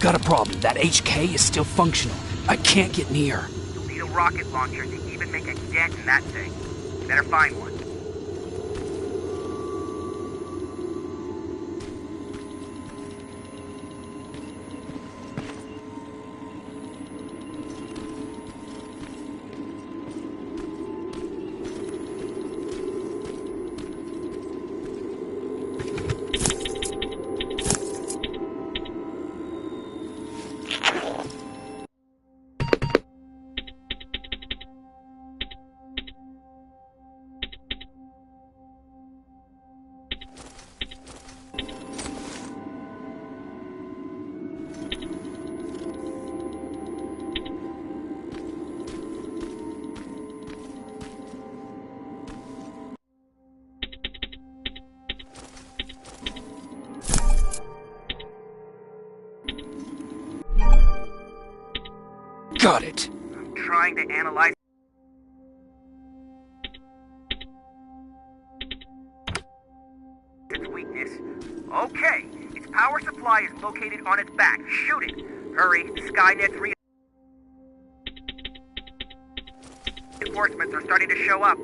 Speaker 2: We've got a problem. That HK is still functional. I can't get near.
Speaker 9: You'll need a rocket launcher to even make a dent in that thing. You better find one.
Speaker 2: Got it.
Speaker 9: I'm trying to analyze its weakness. Okay, its power supply is located on its back. Shoot it. Hurry, Skynet's reinforcements are starting to show up.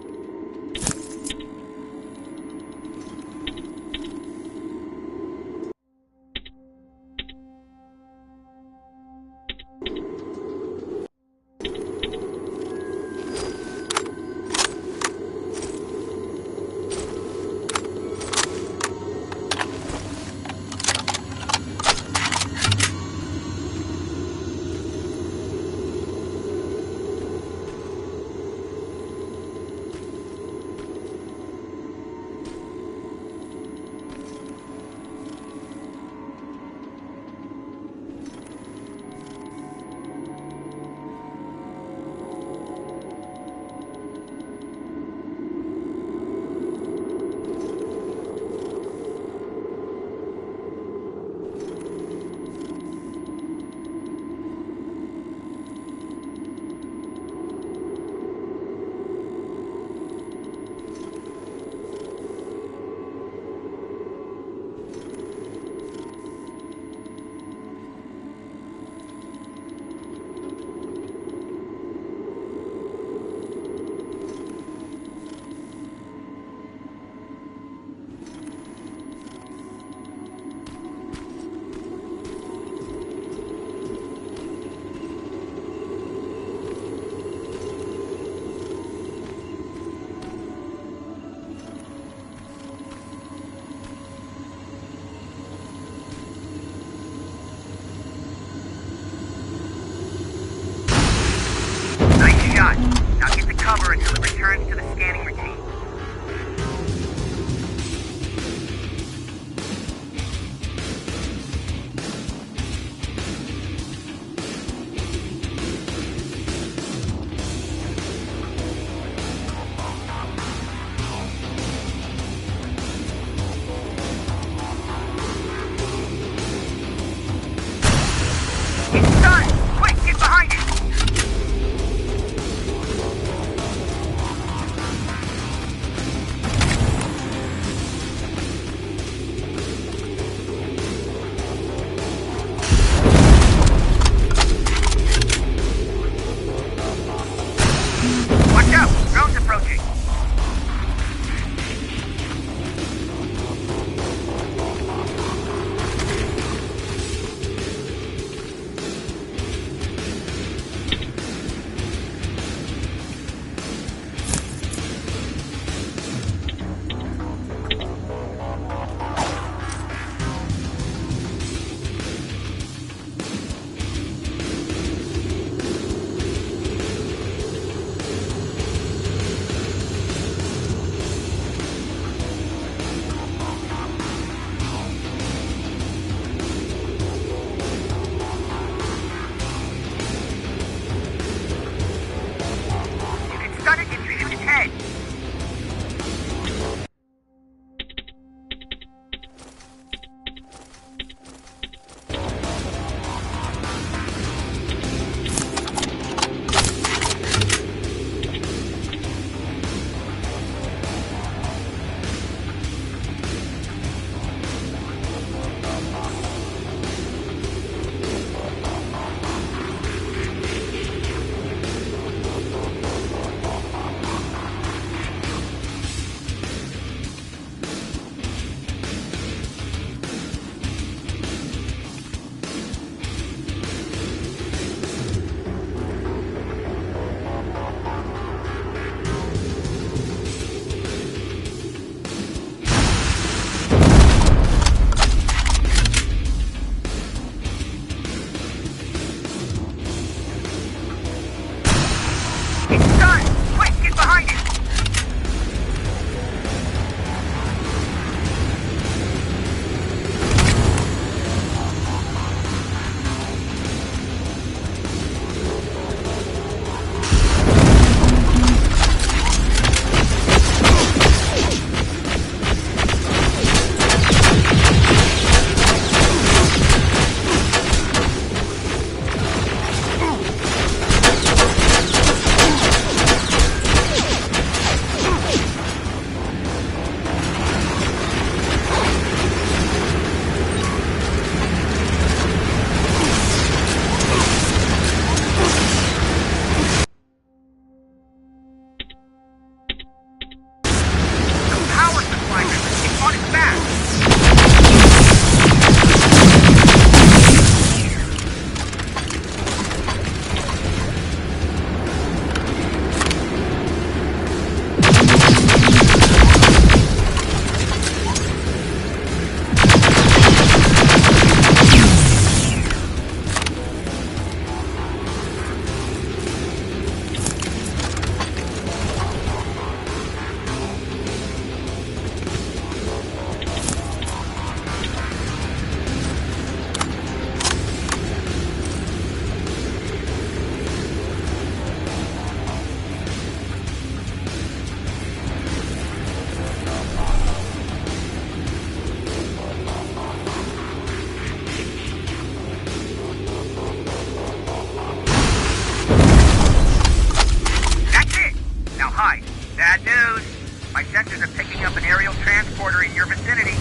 Speaker 9: up an aerial transporter in your vicinity.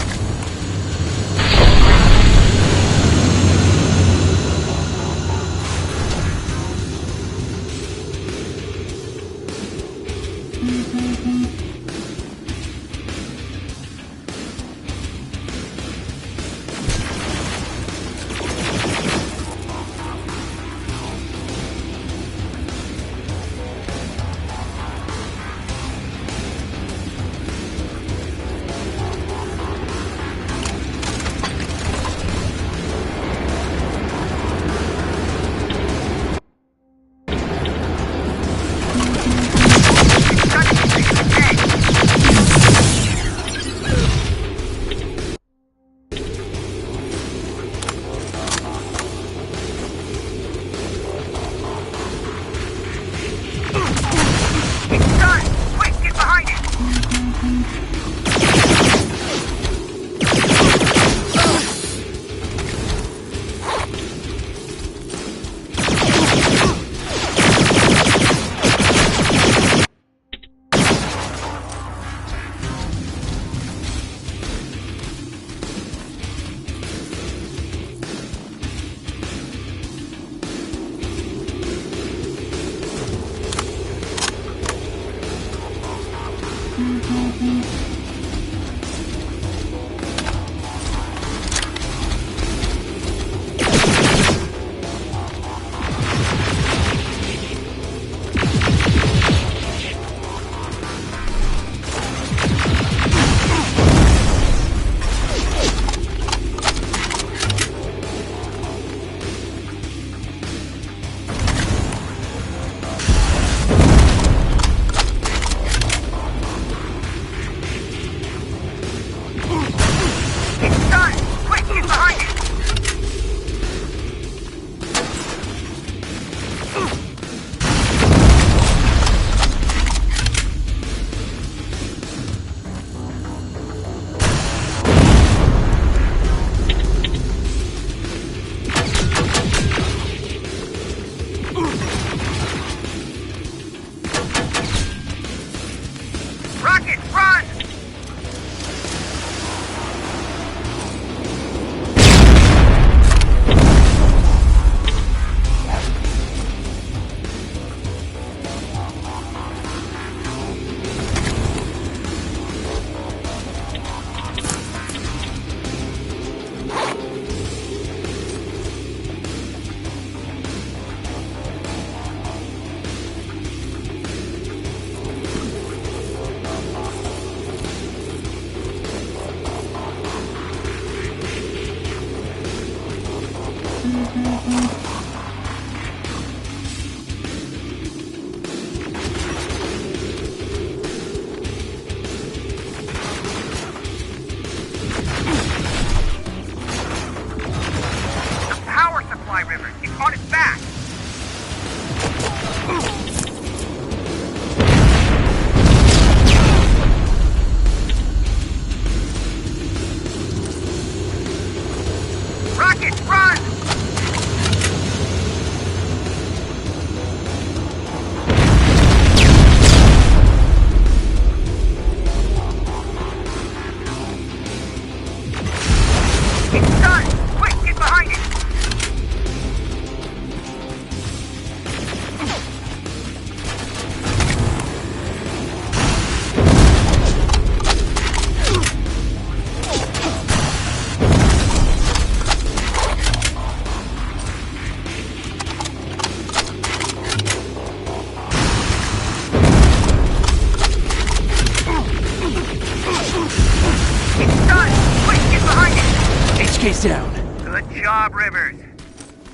Speaker 1: HK's down.
Speaker 9: Good job, Rivers.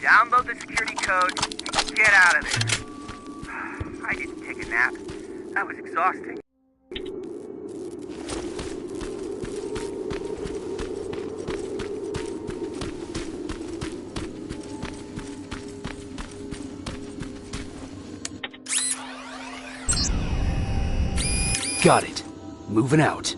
Speaker 9: Download the security code and get out of there. I didn't take a nap. That was exhausting.
Speaker 5: Got it. Moving out.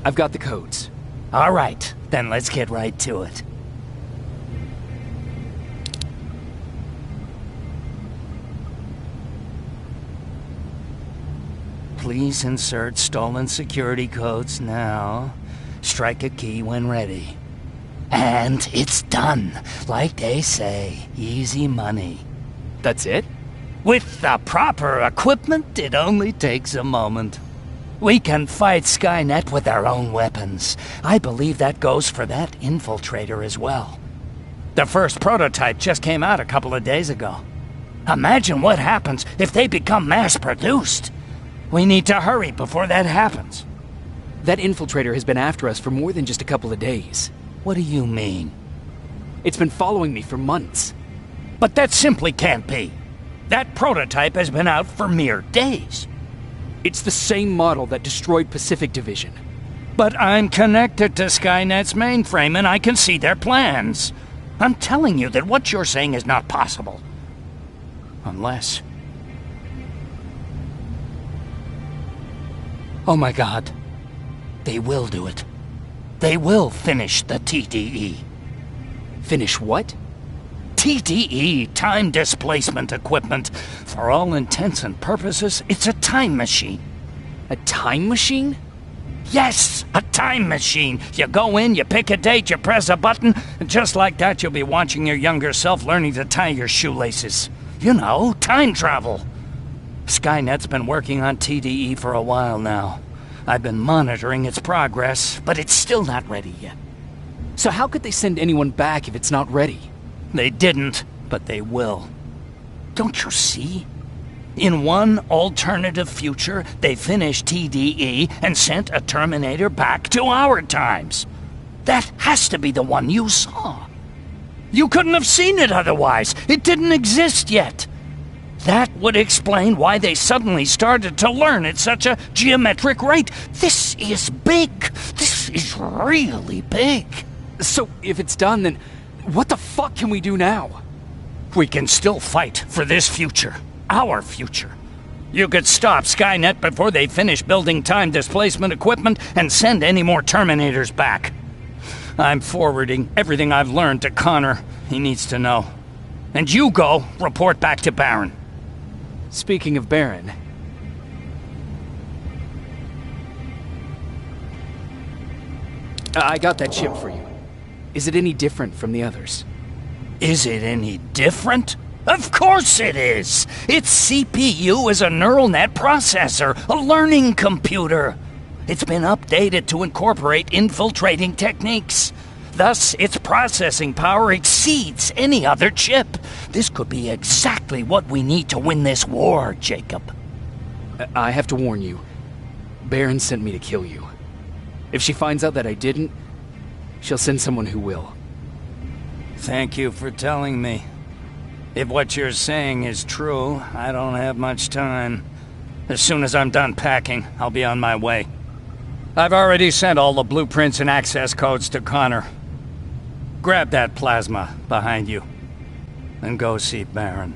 Speaker 5: I've got the codes.
Speaker 12: All right, then let's get right to it. Please insert stolen security codes now. Strike a key when ready. And it's done. Like they say, easy money.
Speaker 5: That's it?
Speaker 12: With the proper equipment, it only takes a moment. We can fight Skynet with our own weapons. I believe that goes for that infiltrator as well. The first prototype just came out a couple of days ago. Imagine what happens if they become mass-produced. We need to hurry before that happens.
Speaker 5: That infiltrator has been after us for more than just a couple of days.
Speaker 12: What do you mean?
Speaker 5: It's been following me for months.
Speaker 12: But that simply can't be. That prototype has been out for mere days.
Speaker 5: It's the same model that destroyed Pacific Division.
Speaker 12: But I'm connected to Skynet's mainframe and I can see their plans. I'm telling you that what you're saying is not possible. Unless... Oh my God. They will do it. They will finish the TDE.
Speaker 5: Finish what?
Speaker 12: TDE, time displacement equipment. For all intents and purposes, it's a time machine.
Speaker 5: A time machine?
Speaker 12: Yes, a time machine. You go in, you pick a date, you press a button, and just like that you'll be watching your younger self learning to tie your shoelaces. You know, time travel. Skynet's been working on TDE for a while now. I've been monitoring its progress, but it's still not ready yet.
Speaker 5: So how could they send anyone back if it's not ready?
Speaker 12: They didn't, but they will. Don't you see? In one alternative future, they finished TDE and sent a Terminator back to our times. That has to be the one you saw. You couldn't have seen it otherwise. It didn't exist yet. That would explain why they suddenly started to learn at such a geometric rate. This is big. This is really big.
Speaker 5: So if it's done, then what the fuck can we do now?
Speaker 12: We can still fight for this future. Our future. You could stop Skynet before they finish building time displacement equipment and send any more Terminators back. I'm forwarding everything I've learned to Connor. He needs to know. And you go report back to Baron.
Speaker 5: Speaking of Baron... I got that chip for you. Is it any different from the others?
Speaker 12: Is it any different? Of course it is! Its CPU is a neural net processor, a learning computer. It's been updated to incorporate infiltrating techniques. Thus, its processing power exceeds any other chip. This could be exactly what we need to win this war, Jacob.
Speaker 5: I have to warn you. Baron sent me to kill you. If she finds out that I didn't, she'll send someone who will.
Speaker 12: Thank you for telling me. If what you're saying is true, I don't have much time. As soon as I'm done packing, I'll be on my way. I've already sent all the blueprints and access codes to Connor. Grab that plasma behind you, and go see Baron.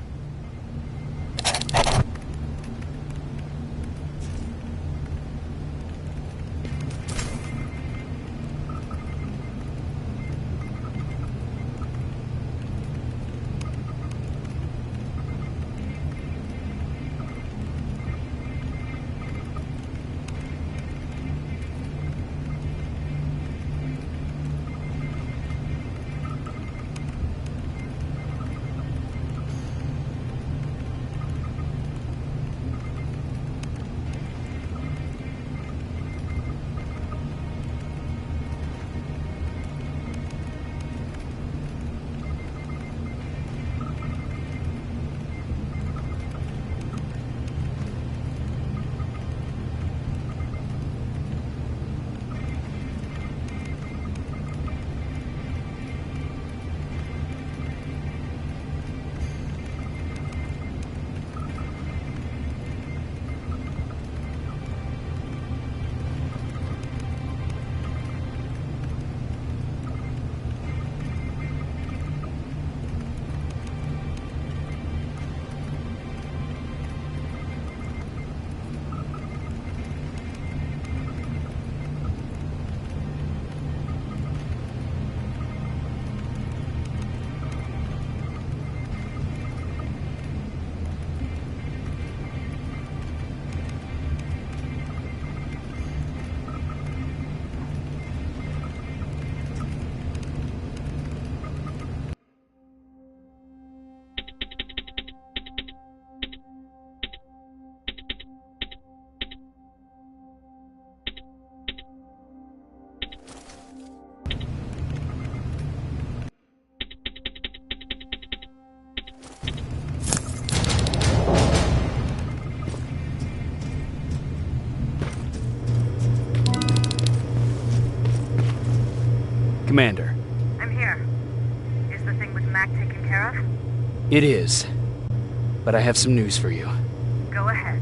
Speaker 5: Commander.
Speaker 7: I'm here. Is the thing with Mac taken care of?
Speaker 5: It is. But I have some news for you.
Speaker 7: Go ahead.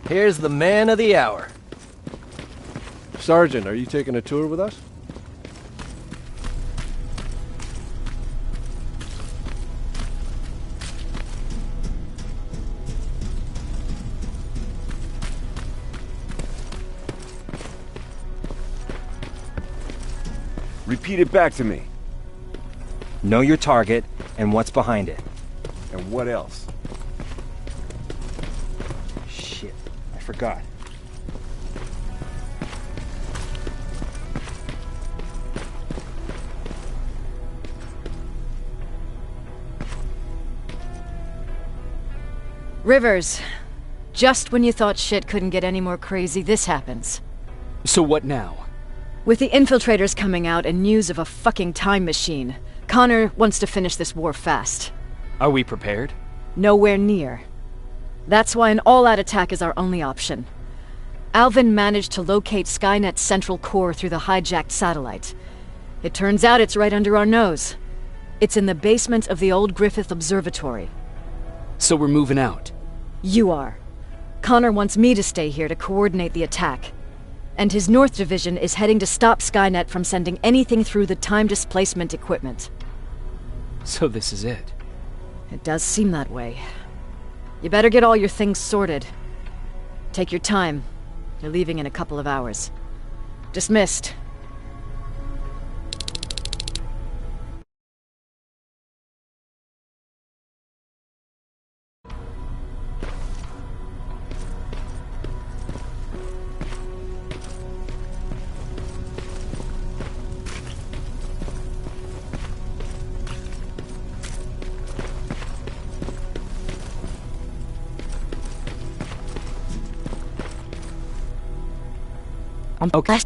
Speaker 3: Here's the man of the hour.
Speaker 6: Sergeant, are you taking a tour with us? Repeat it back to me.
Speaker 3: Know your target and what's behind it.
Speaker 6: And what else?
Speaker 3: Shit, I forgot.
Speaker 4: Rivers, just when you thought shit couldn't get any more crazy, this happens.
Speaker 5: So what now?
Speaker 4: With the infiltrators coming out and news of a fucking time machine, Connor wants to finish this war fast.
Speaker 5: Are we prepared?
Speaker 4: Nowhere near. That's why an all-out attack is our only option. Alvin managed to locate Skynet's central core through the hijacked satellite. It turns out it's right under our nose. It's in the basement of the old Griffith Observatory.
Speaker 5: So we're moving out?
Speaker 4: You are. Connor wants me to stay here to coordinate the attack. And his North Division is heading to stop Skynet from sending anything through the time displacement equipment.
Speaker 5: So this is it?
Speaker 4: It does seem that way. You better get all your things sorted. Take your time. You're leaving in a couple of hours. Dismissed.
Speaker 5: Okay.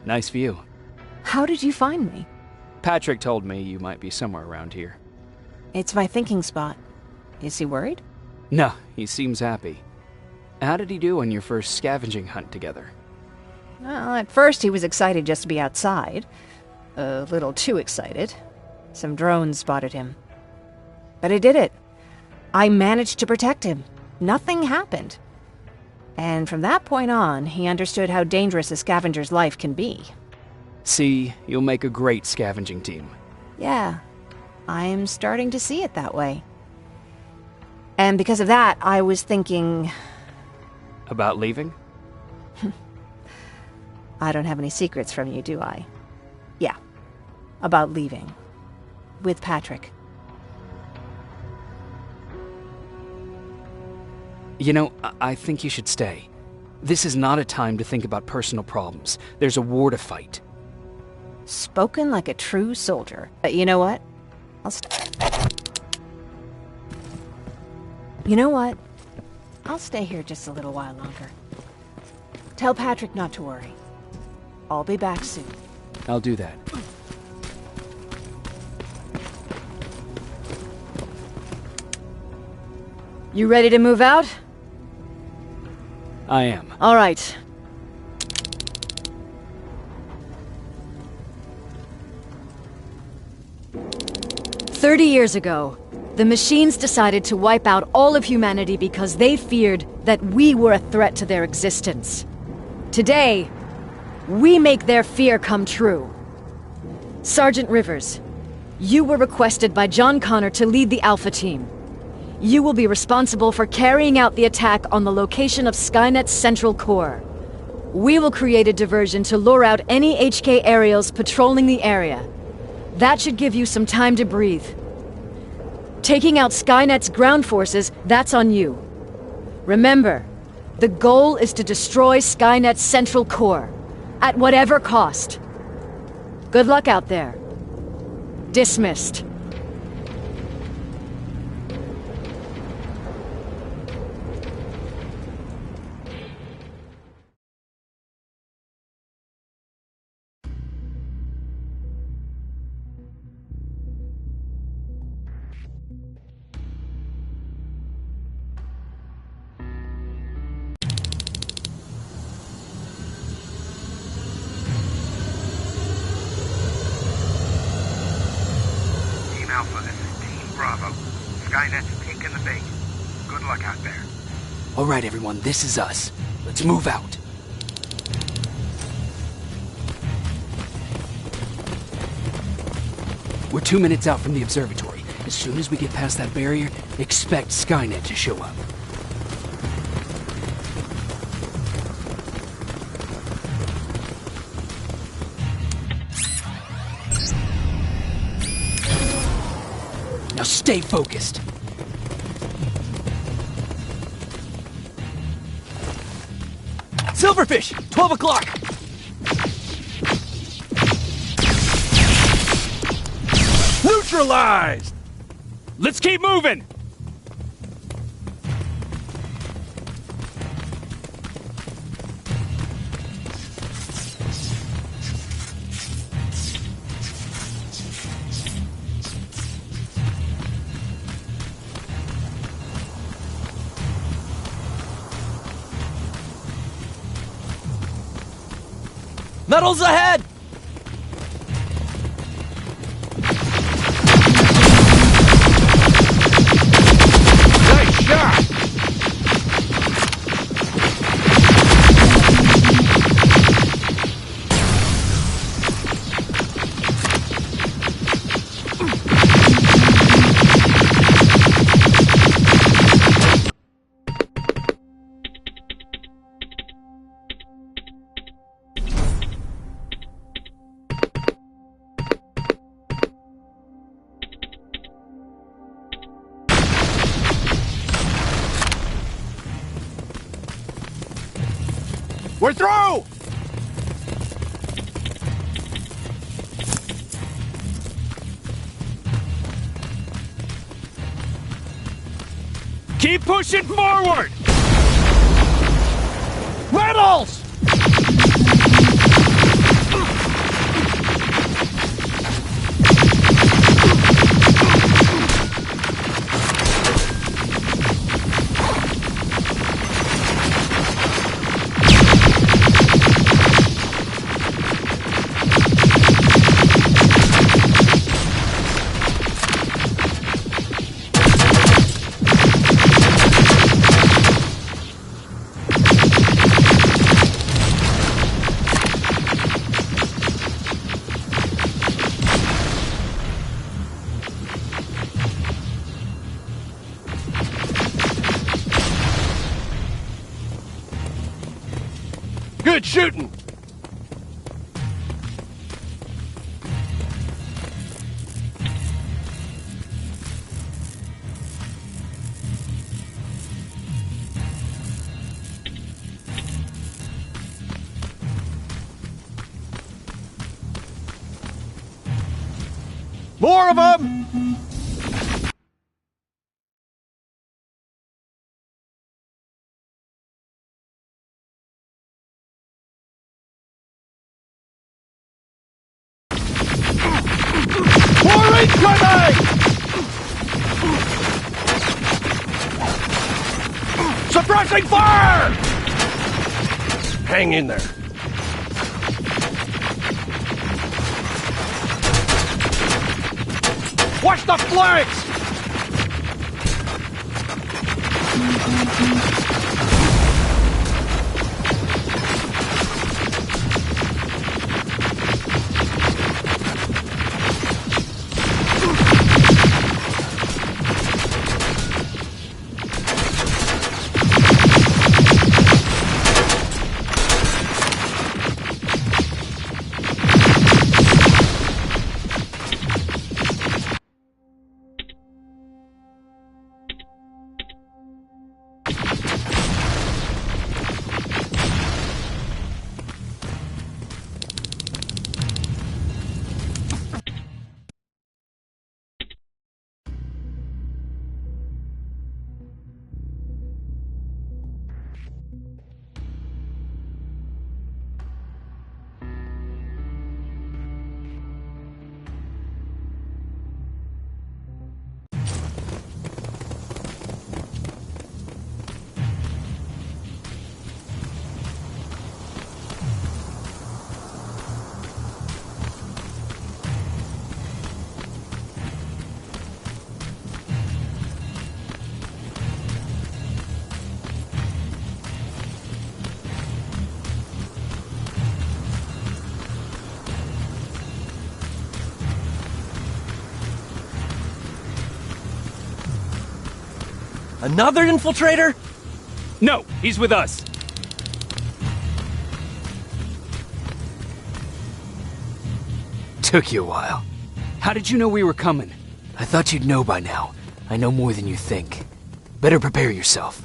Speaker 5: Nice view.
Speaker 10: How did you find me?
Speaker 5: Patrick told me you might be somewhere around here.
Speaker 10: It's my thinking spot. Is he worried?
Speaker 5: No, he seems happy. How did he do on your first scavenging hunt together?
Speaker 10: Well, at first he was excited just to be outside. A little too excited. Some drones spotted him. But I did it. I managed to protect him. Nothing happened. And from that point on, he understood how dangerous a scavenger's life can be.
Speaker 5: See, you'll make a great scavenging team.
Speaker 10: Yeah, I'm starting to see it that way. And because of that, I was thinking...
Speaker 5: About leaving?
Speaker 10: I don't have any secrets from you, do I? Yeah, about leaving. With Patrick.
Speaker 5: You know, I think you should stay. This is not a time to think about personal problems. There's a war to fight.
Speaker 10: Spoken like a true soldier. But you know what? You know what? I'll stay here just a little while longer. Tell Patrick not to worry. I'll be back soon.
Speaker 5: I'll do that.
Speaker 4: You ready to move out?
Speaker 5: I am.
Speaker 4: All right. "30 years ago, the machines decided to wipe out all of humanity because they feared that we were a threat to their existence. Today, we make their fear come true. Sergeant Rivers, you were requested by John Connor to lead the Alpha Team. You will be responsible for carrying out the attack on the location of Skynet's central core. We will create a diversion to lure out any HK aerials patrolling the area. That should give you some time to breathe. Taking out Skynet's ground forces, that's on you. Remember, the goal is to destroy Skynet's central core, at whatever cost. Good luck out there. Dismissed."
Speaker 9: Alpha, this is Team Bravo. Skynet's taken the bait. Good luck out there.
Speaker 5: All right, everyone, this is us. Let's move out. We're 2 minutes out from the observatory. As soon as we get past that barrier, expect Skynet to show up. Now stay focused. Silverfish! 12 o'clock!
Speaker 11: Neutralized!
Speaker 5: Let's keep moving!
Speaker 3: Metals ahead!
Speaker 11: Nice shot! We're through!
Speaker 5: Keep pushing forward!
Speaker 11: Metals!
Speaker 6: Started shooting! More of them! More incoming! Suppressing fire! Hang in there. Watch the flanks!
Speaker 3: Another infiltrator?
Speaker 5: No, he's with us.
Speaker 2: Took you a while.
Speaker 5: How did you know we were coming?
Speaker 2: I thought you'd know by now. I know more than you think. Better prepare yourself.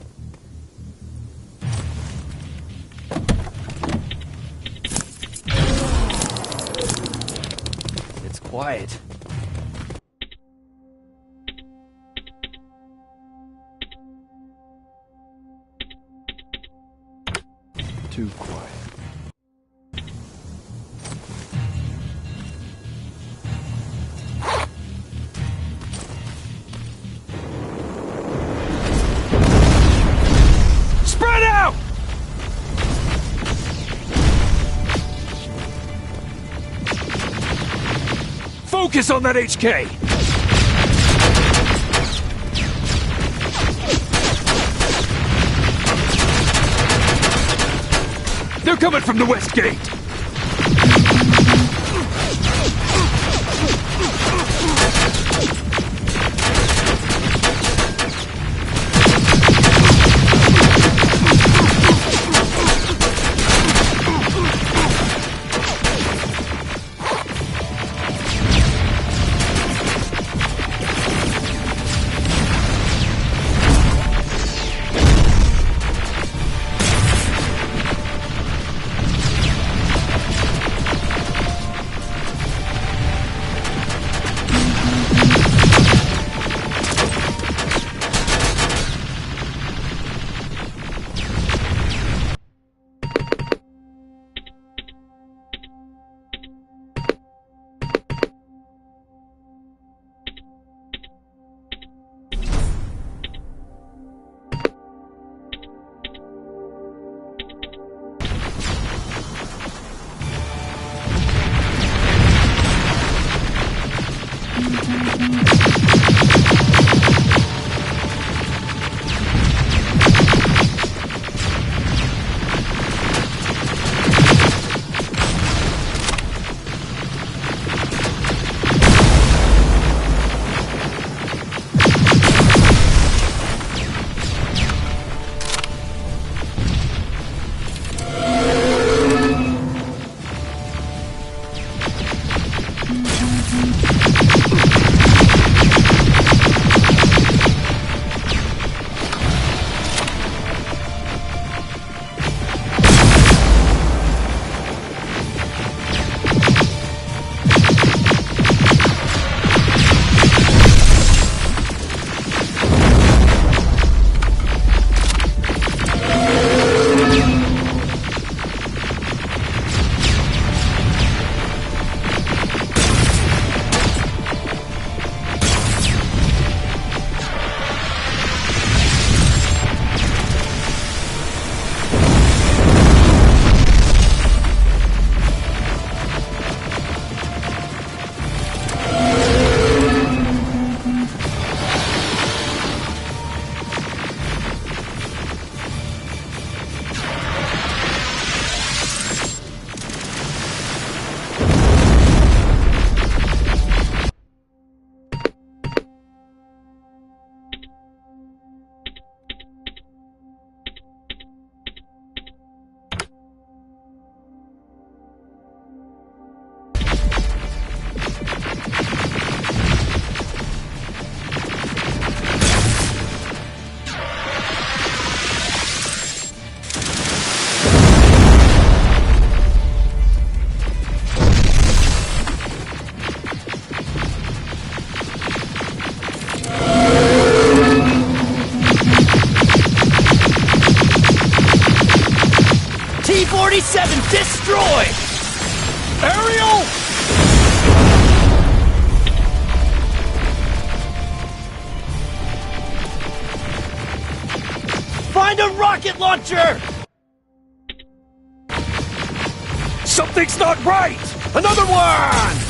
Speaker 3: It's quiet.
Speaker 6: Too quiet.
Speaker 5: Spread out! Focus on that HK! They're coming from the west gate!
Speaker 1: T-47 destroyed! Ariel! Find a rocket launcher!
Speaker 6: Something's not right! Another one!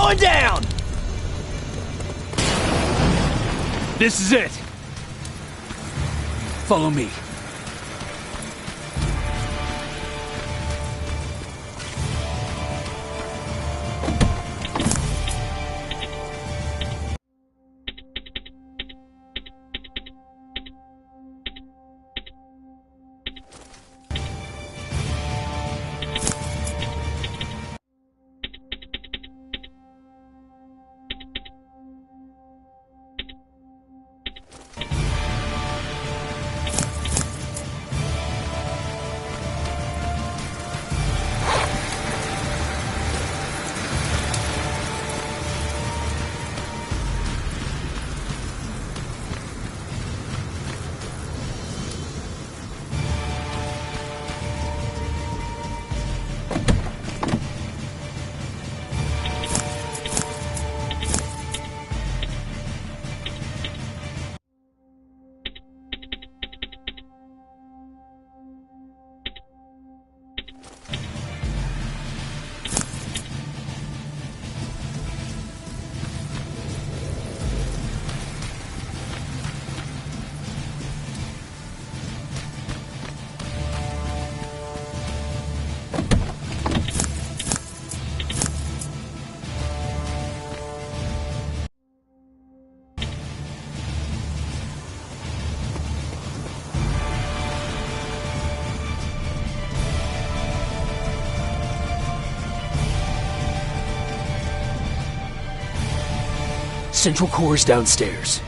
Speaker 3: going down!
Speaker 5: This is it. Follow me. Central core's downstairs.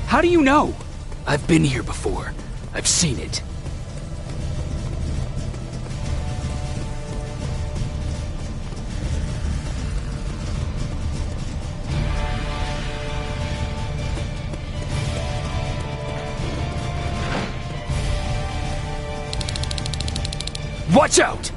Speaker 5: How do you know? I've been here before. I've seen it. Watch out!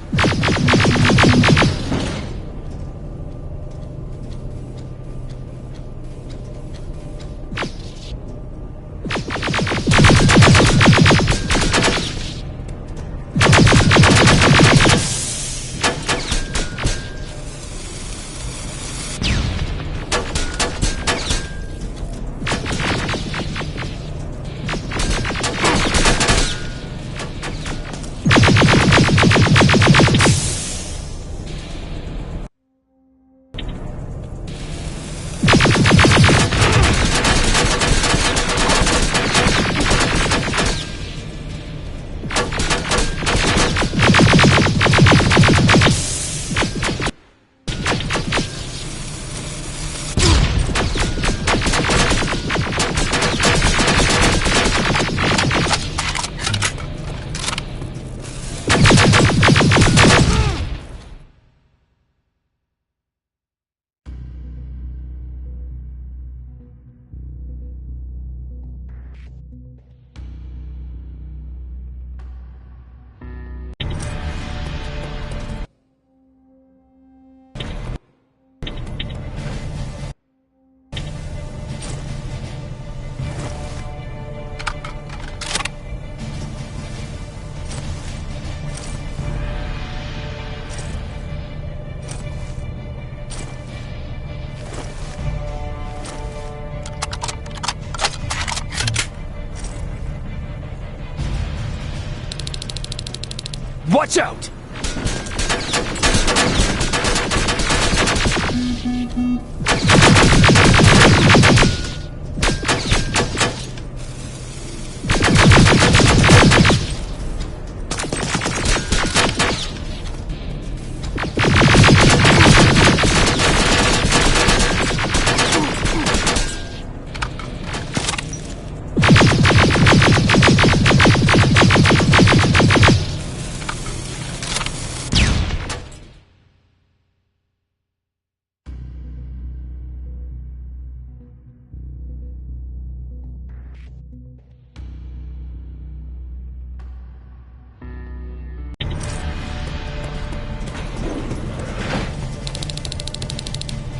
Speaker 5: Watch out!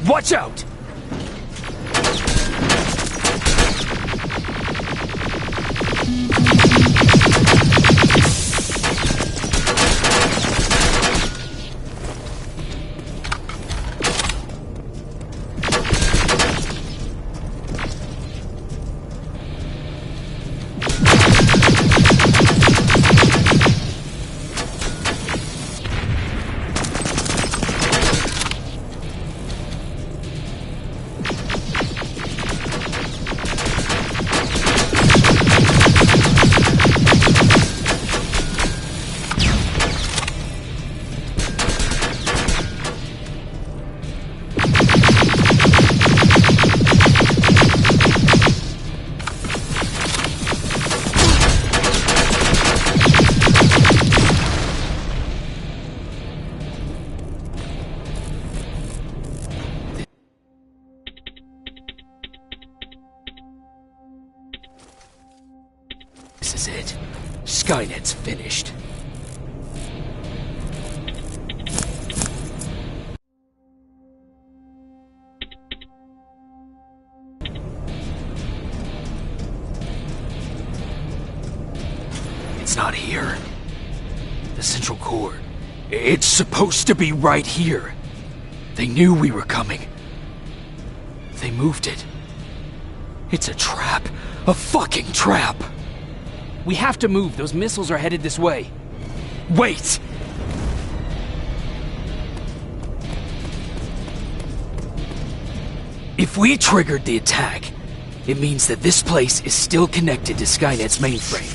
Speaker 5: Watch out!
Speaker 2: This is it. Skynet's finished. It's not here. The central core. It's supposed to be right here. They knew we were coming. They moved it. It's a trap. A fucking trap.
Speaker 5: We have to move. Those missiles are headed this way.
Speaker 2: Wait! If we triggered the attack, it means that this place is still connected to Skynet's mainframe.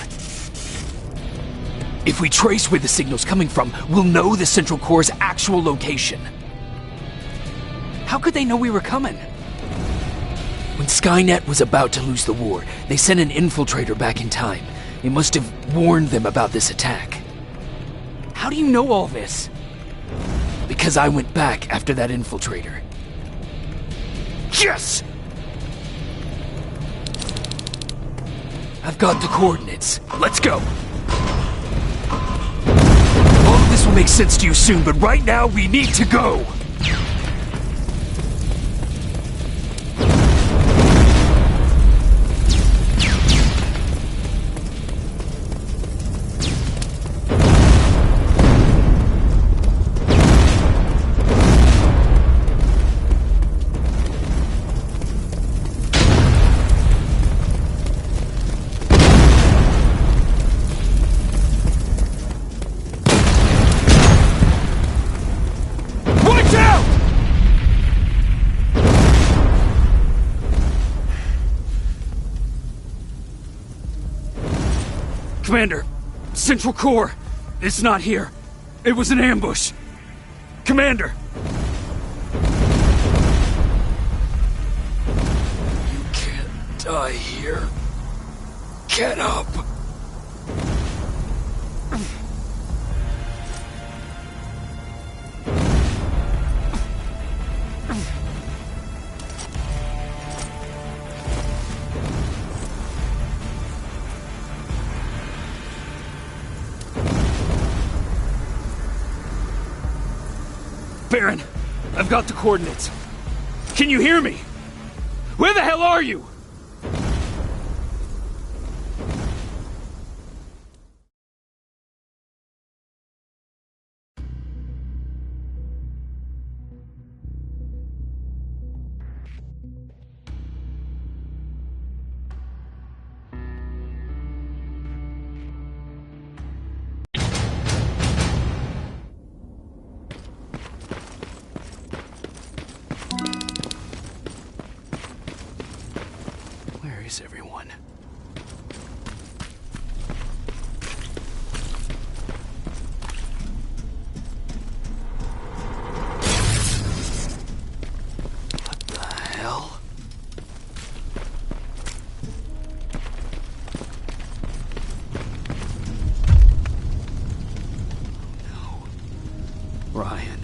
Speaker 2: If we trace where the signal's coming from, we'll know the Central Core's actual location.
Speaker 5: How could they know we were coming?
Speaker 2: When Skynet was about to lose the war, they sent an infiltrator back in time. It must have warned them about this attack.
Speaker 5: How do you know all this?
Speaker 2: Because I went back after that infiltrator. Yes! I've got the coordinates. Let's go. All of this will make sense to you soon, but right now we need to go. Commander, Central Core, it's not here. It was an ambush. Commander! You can't die here. Get up! Baron, I've got the coordinates. Can you hear me? Where the hell are you? Where is everyone? What the hell? No. Ryan.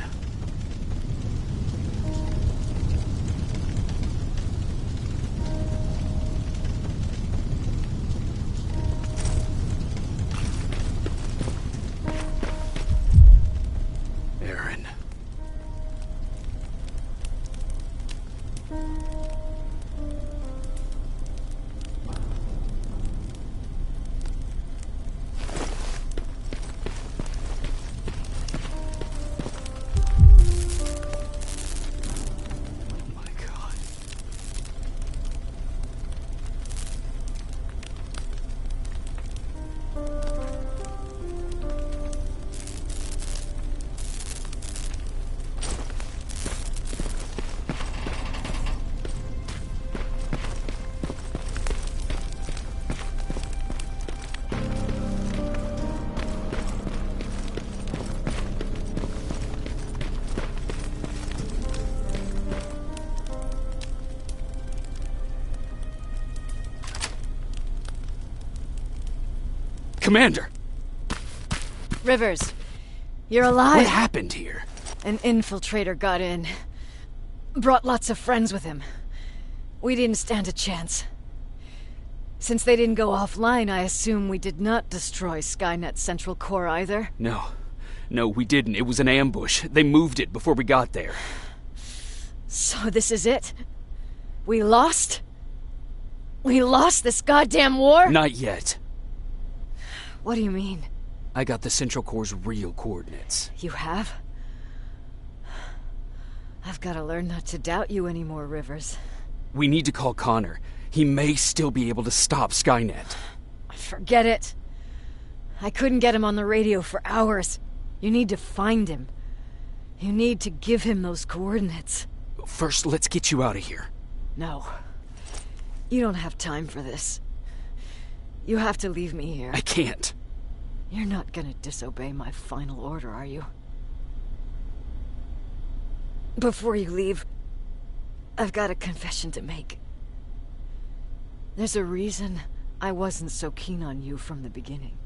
Speaker 2: Commander!
Speaker 4: Rivers, you're alive.
Speaker 2: What happened here?
Speaker 4: An infiltrator got in. Brought lots of friends with him. We didn't stand a chance. Since they didn't go offline, I assume we did not destroy Skynet's central core either?
Speaker 5: No, we didn't. It was an ambush. They moved it before we got there.
Speaker 4: So this is it? We lost? We lost this goddamn war?
Speaker 5: Not yet.
Speaker 4: What do you mean?
Speaker 5: I got the Central Core's real coordinates.
Speaker 4: You have? I've got to learn not to doubt you anymore, Rivers.
Speaker 5: We need to call Connor. He may still be able to stop Skynet.
Speaker 4: Forget it. I couldn't get him on the radio for hours. You need to find him. You need to give him those coordinates.
Speaker 5: First, let's get you out of here.
Speaker 4: No. You don't have time for this. You have to leave me here.
Speaker 5: I can't.
Speaker 4: You're not gonna disobey my final order, are you? Before you leave, I've got a confession to make. There's a reason I wasn't so keen on you from the beginning.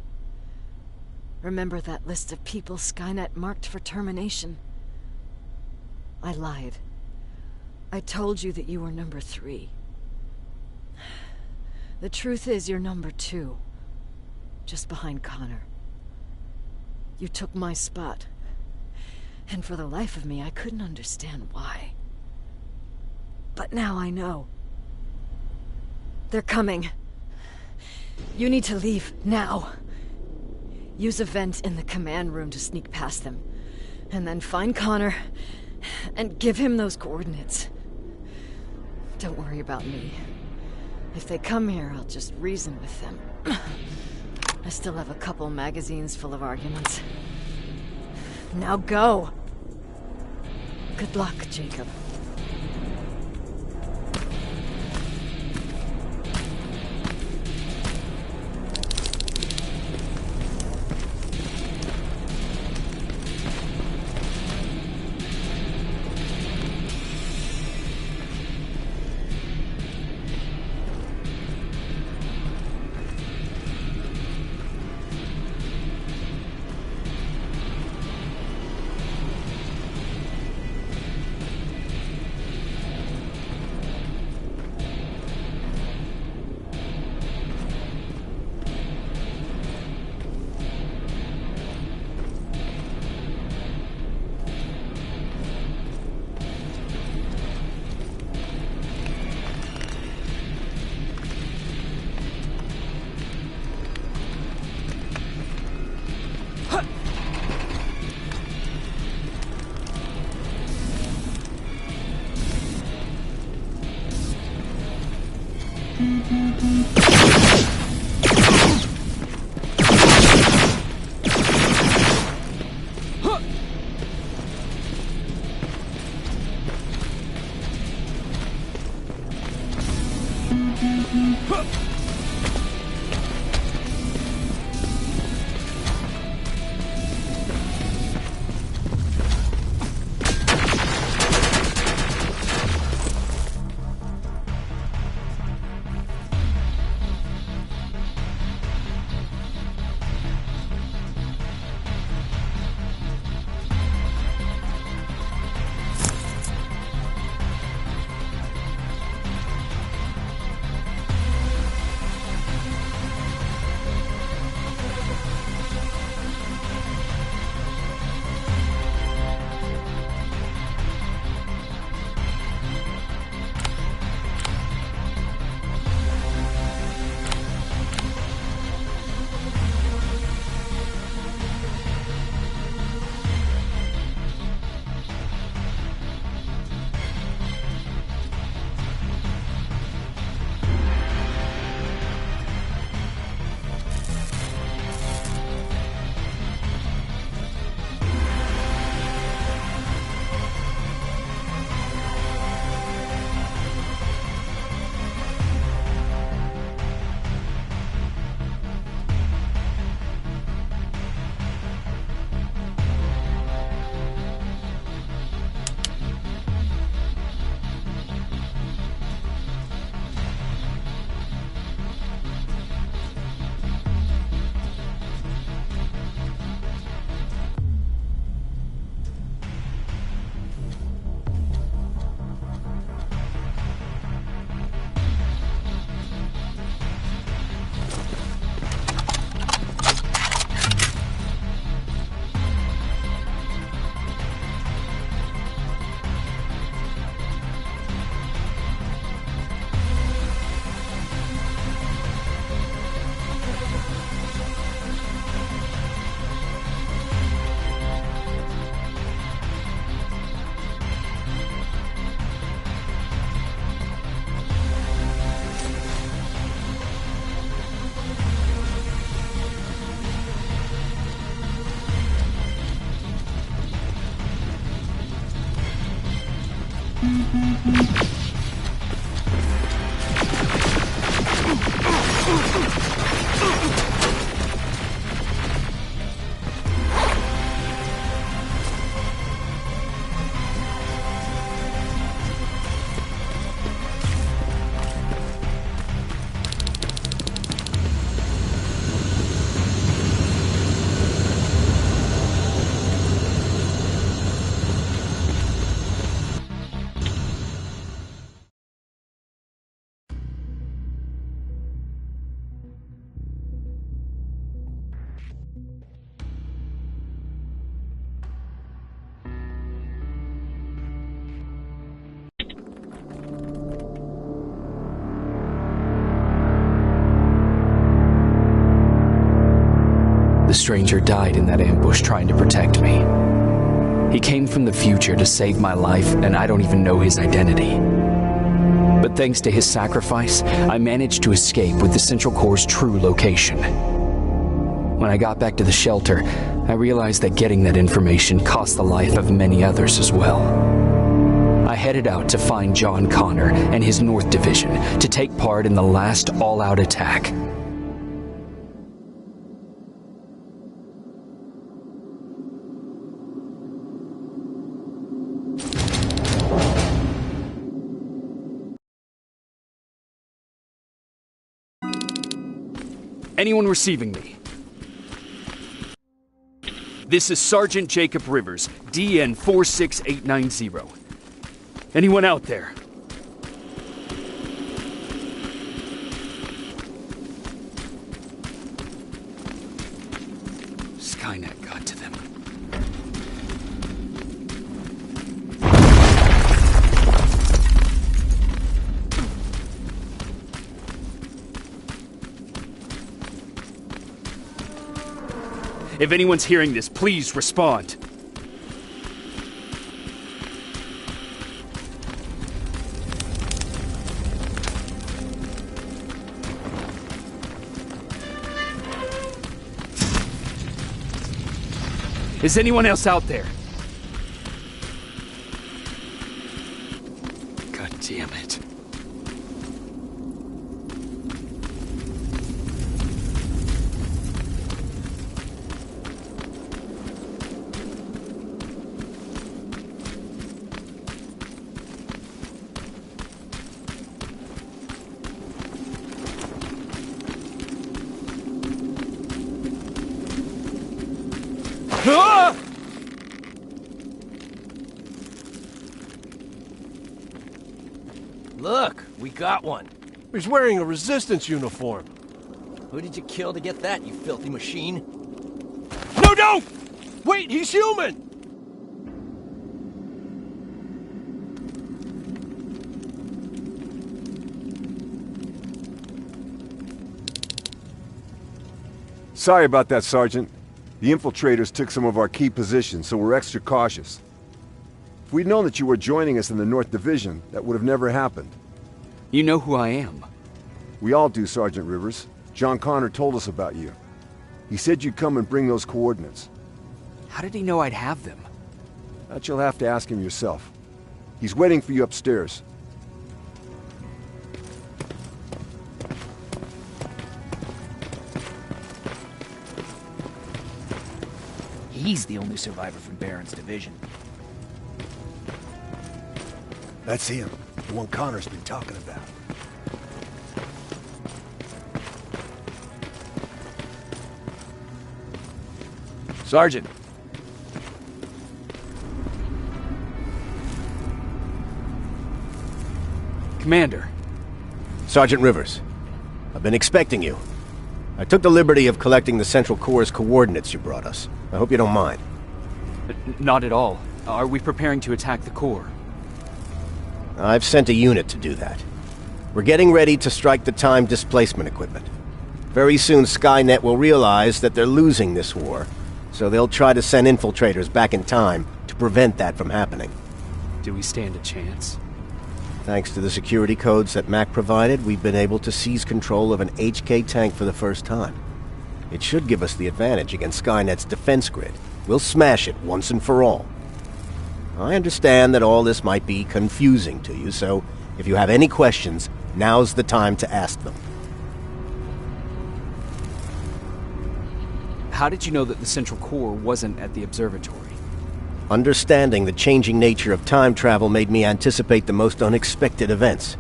Speaker 4: Remember that list of people Skynet marked for termination? I lied. I told you that you were number 3. The truth is you're number 2. Just behind Connor. You took my spot. And for the life of me, I couldn't understand why. But now I know. They're coming. You need to leave, now. Use a vent in the command room to sneak past them. And then find Connor, and give him those coordinates. Don't worry about me. If they come here, I'll just reason with them. I still have a couple magazines full of arguments. Now go! Good luck, Jacob.
Speaker 5: The stranger died in that ambush trying to protect me. He came from the future to save my life, and I don't even know his identity. But thanks to his sacrifice, I managed to escape with the Central Core's true location. When I got back to the shelter, I realized that getting that information cost the life of many others as well. I headed out to find John Connor and his North Division to take part in the last all-out attack.
Speaker 2: Anyone receiving me? This is Sergeant Jacob Rivers, DN 46890. Anyone out there? Skynet got to them. If anyone's hearing this, please respond. Is anyone else out there? God damn it.
Speaker 8: Look, we got one.
Speaker 13: He's wearing a resistance uniform.
Speaker 8: Who did you kill to get that, you filthy machine?
Speaker 13: No, don't! Wait, he's human!
Speaker 6: Sorry about that, Sergeant. The infiltrators took some of our key positions, so we're extra cautious. If we'd known that you were joining us in the North Division, that would have never happened.
Speaker 2: You know who I am.
Speaker 6: We all do, Sergeant Rivers. John Connor told us about you. He said you'd come and bring those coordinates.
Speaker 2: How did he know I'd have them?
Speaker 6: That you'll have to ask him yourself. He's waiting for you upstairs.
Speaker 1: He's the only survivor from Baron's division.
Speaker 6: That's him. The one Connor's been talking about.
Speaker 13: Sergeant.
Speaker 2: Commander.
Speaker 8: Sergeant Rivers. I've been expecting you. I took the liberty of collecting the Central Core's coordinates you brought us. I hope you don't mind.
Speaker 2: Not at all. Are we preparing to attack the core?
Speaker 8: I've sent a unit to do that. We're getting ready to strike the time displacement equipment. Very soon Skynet will realize that they're losing this war, so they'll try to send infiltrators back in time to prevent that from happening.
Speaker 2: Do we stand a chance?
Speaker 8: Thanks to the security codes that Mac provided, we've been able to seize control of an HK tank for the first time. It should give us the advantage against Skynet's defense grid. We'll smash it once and for all. I understand that all this might be confusing to you, so if you have any questions, now's the time to ask them.
Speaker 5: How did you know that the central core wasn't at the observatory?
Speaker 8: Understanding the changing nature of time travel made me anticipate the most unexpected events.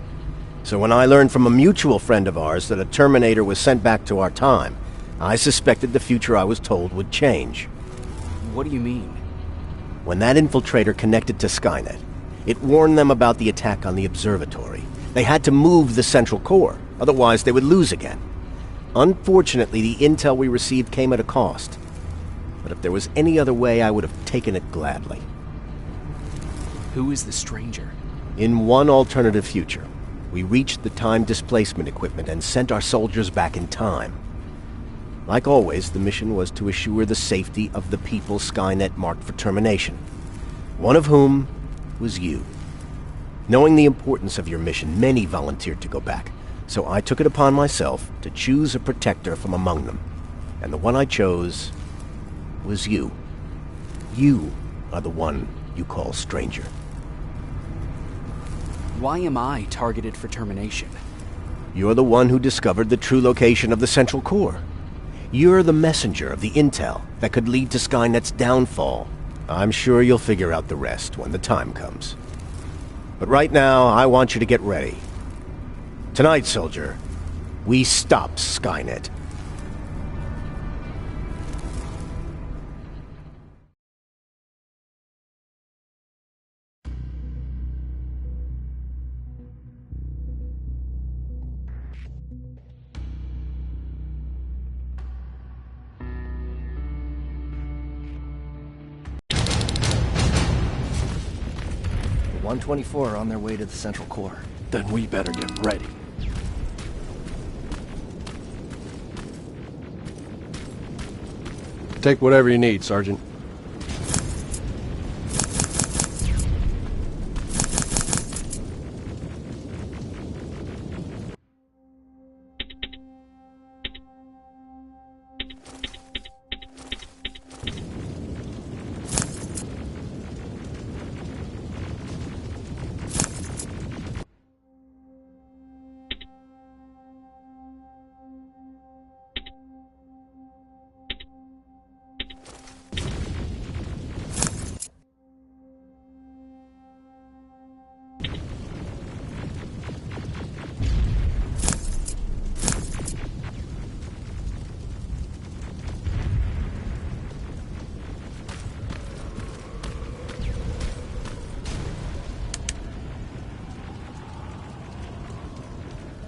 Speaker 8: So when I learned from a mutual friend of ours that a Terminator was sent back to our time, I suspected the future I was told would change.
Speaker 5: What do you mean?
Speaker 8: When that infiltrator connected to Skynet, it warned them about the attack on the observatory. They had to move the central core, otherwise they would lose again. Unfortunately, the intel we received came at a cost. But if there was any other way, I would have taken it gladly.
Speaker 5: Who is the stranger?
Speaker 8: In one alternative future, we reached the time displacement equipment and sent our soldiers back in time. Like always, the mission was to assure the safety of the people Skynet marked for termination. One of whom was you. Knowing the importance of your mission, many volunteered to go back, so I took it upon myself to choose a protector from among them. And the one I chose was you. You are the one you call stranger.
Speaker 5: Why am I targeted for termination?
Speaker 8: You're the one who discovered the true location of the central core. You're the messenger of the intel that could lead to Skynet's downfall. I'm sure you'll figure out the rest when the time comes. But right now, I want you to get ready. Tonight, soldier, we stop Skynet.
Speaker 3: The 124 are on their way to the central core.
Speaker 2: Then we better get ready.
Speaker 14: Take whatever you need, Sergeant.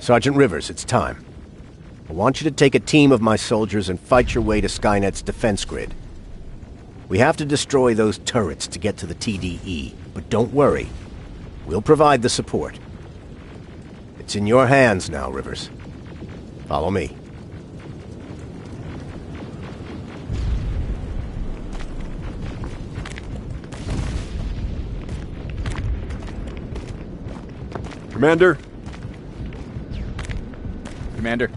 Speaker 8: Sergeant Rivers, it's time. I want you to take a team of my soldiers and fight your way to Skynet's defense grid. We have to destroy those turrets to get to the TDE, but don't worry. We'll provide the support. It's in your hands now, Rivers. Follow me.
Speaker 6: Commander?
Speaker 2: Commander.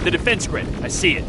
Speaker 13: The defense grid. I see it.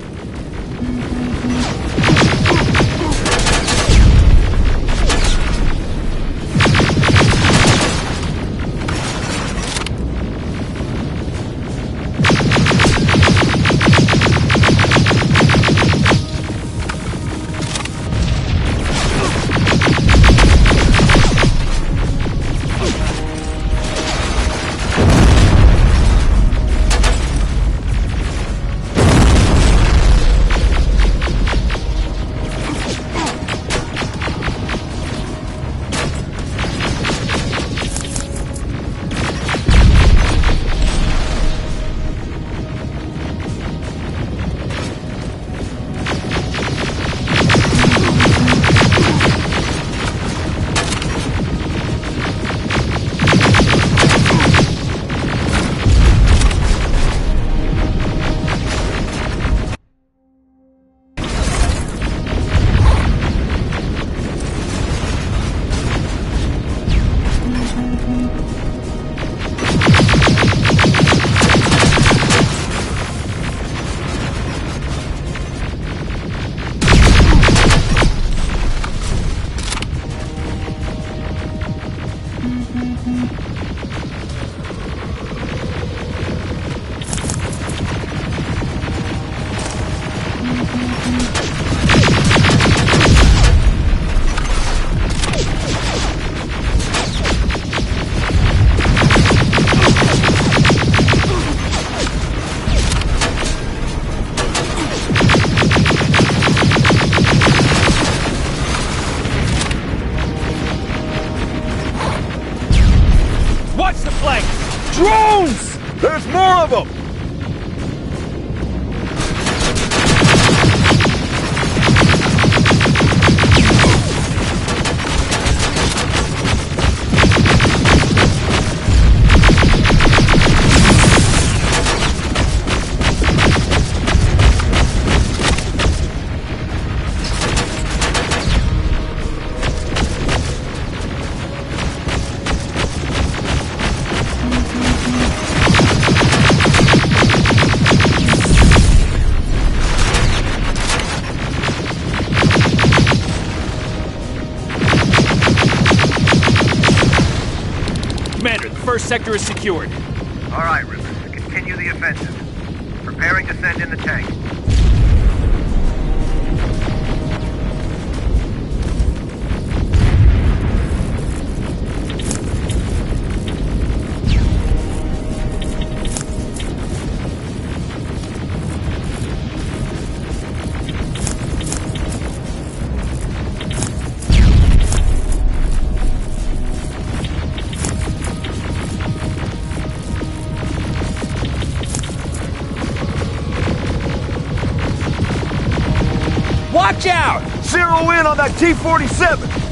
Speaker 6: Drones! There's more of them!
Speaker 1: Commander, the first sector is secured.
Speaker 9: All right, Rivers. Continue the offensive. Preparing to send in the tank.
Speaker 1: Watch out!
Speaker 6: Zero in on that T-47!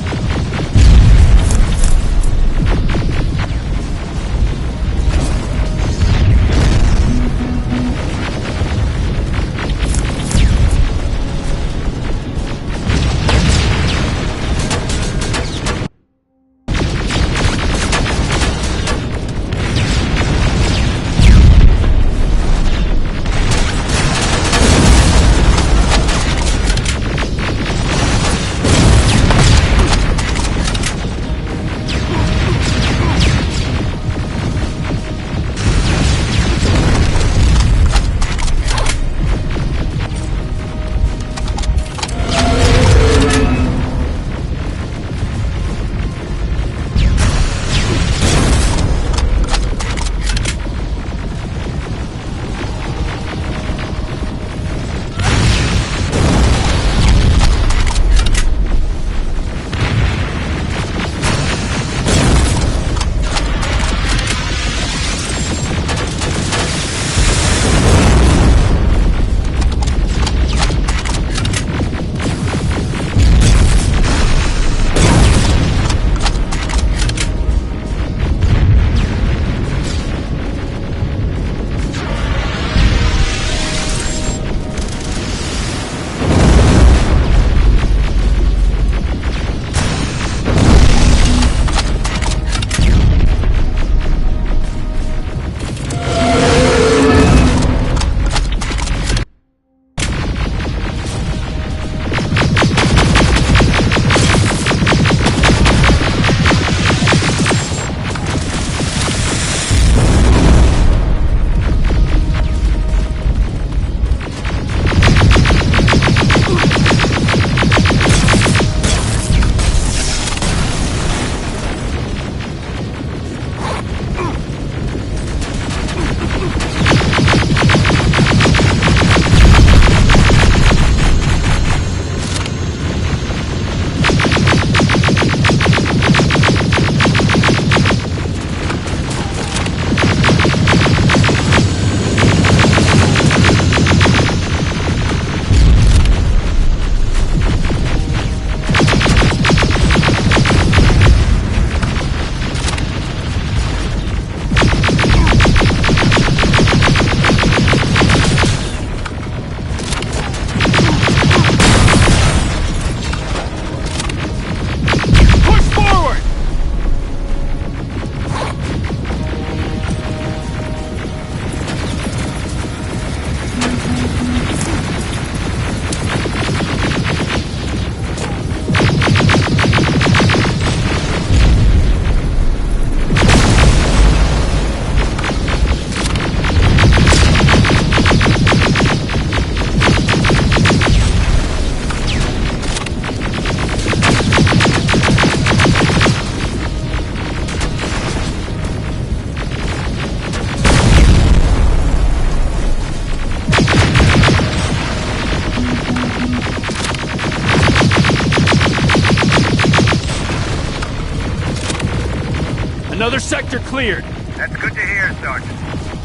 Speaker 1: Another sector cleared.
Speaker 9: That's good to hear, Sergeant.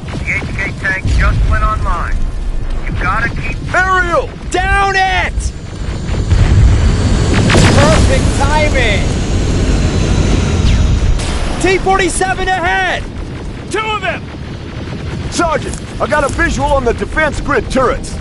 Speaker 9: The HK tank just went online. You've gotta keep...
Speaker 13: Aerial!
Speaker 1: Down it! Perfect timing! T-47 ahead!
Speaker 13: 2 of them!
Speaker 6: Sergeant, I got a visual on the defense grid turrets.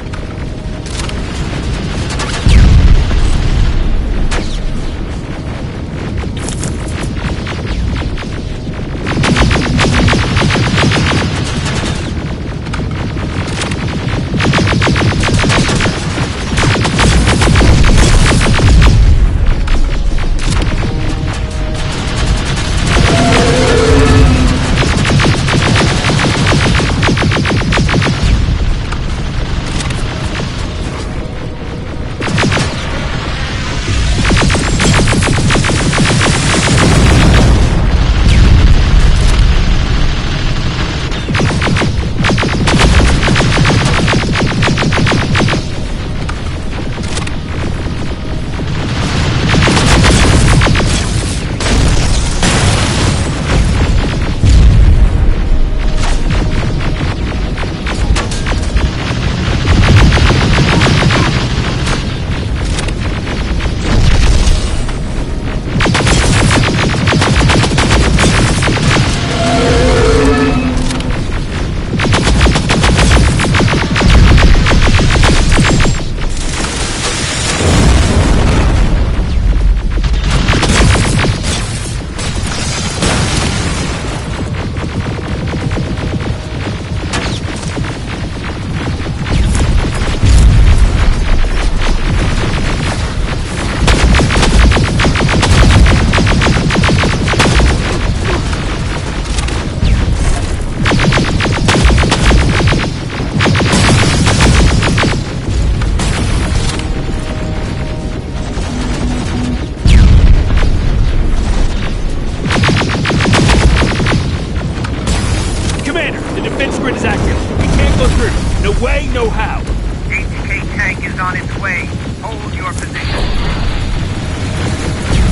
Speaker 13: No way, no how.
Speaker 9: HK tank is on its way. Hold your position.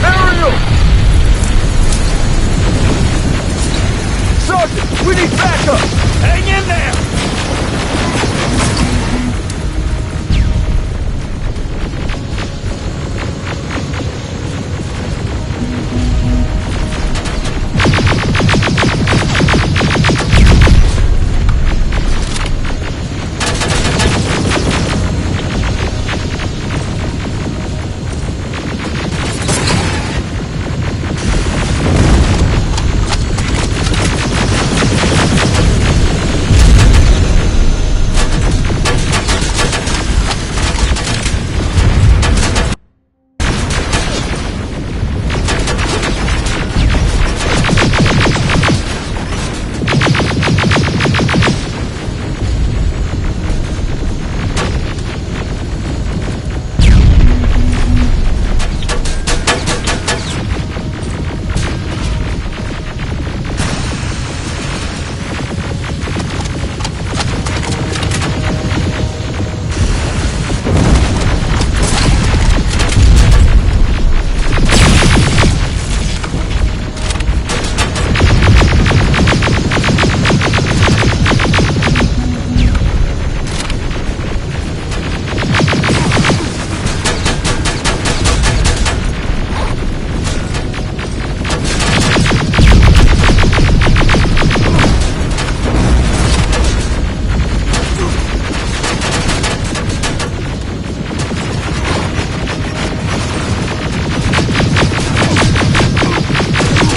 Speaker 6: Aerial! Sergeant, we need backup!
Speaker 13: Hang in there!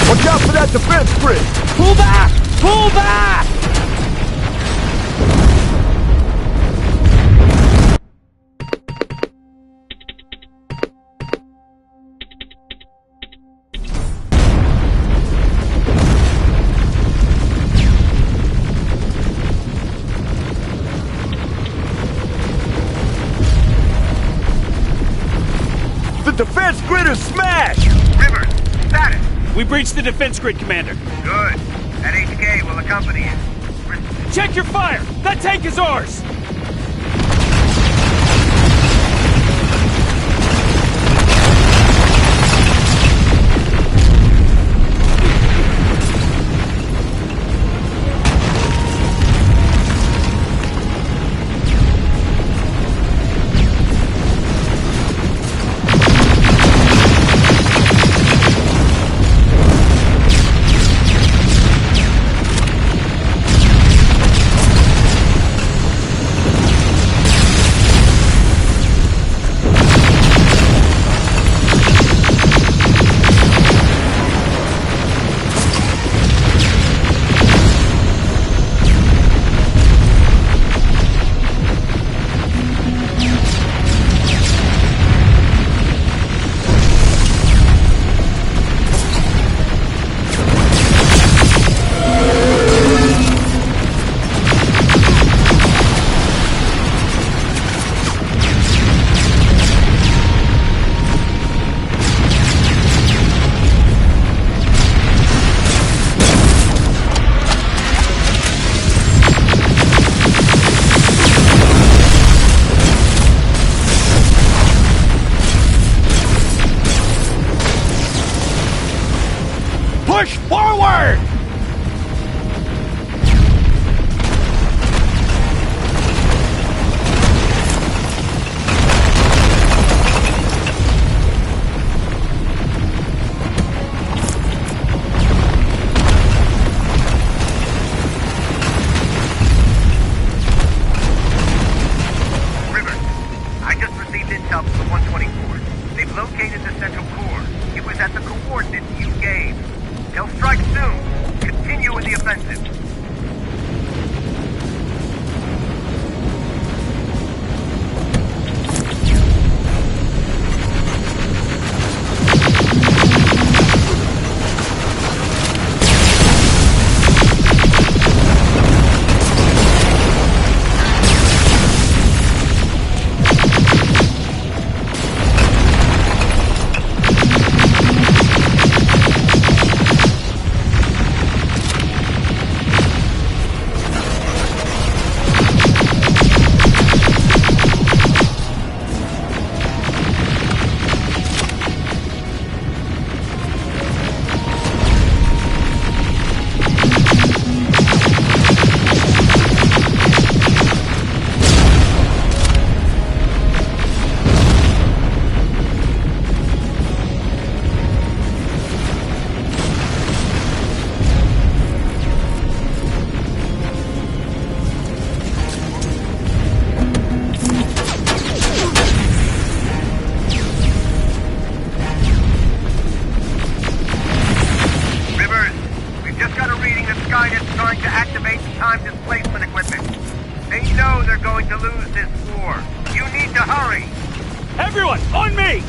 Speaker 6: Watch out for that defense grid!
Speaker 1: Pull back! Pull back!
Speaker 6: The defense grid is smashed!
Speaker 9: Rivers, status.
Speaker 13: We breached the defense grid, Commander.
Speaker 9: Good. That HK will accompany you.
Speaker 13: Check your fire! That tank is ours! Push forward!
Speaker 14: Everyone, on me!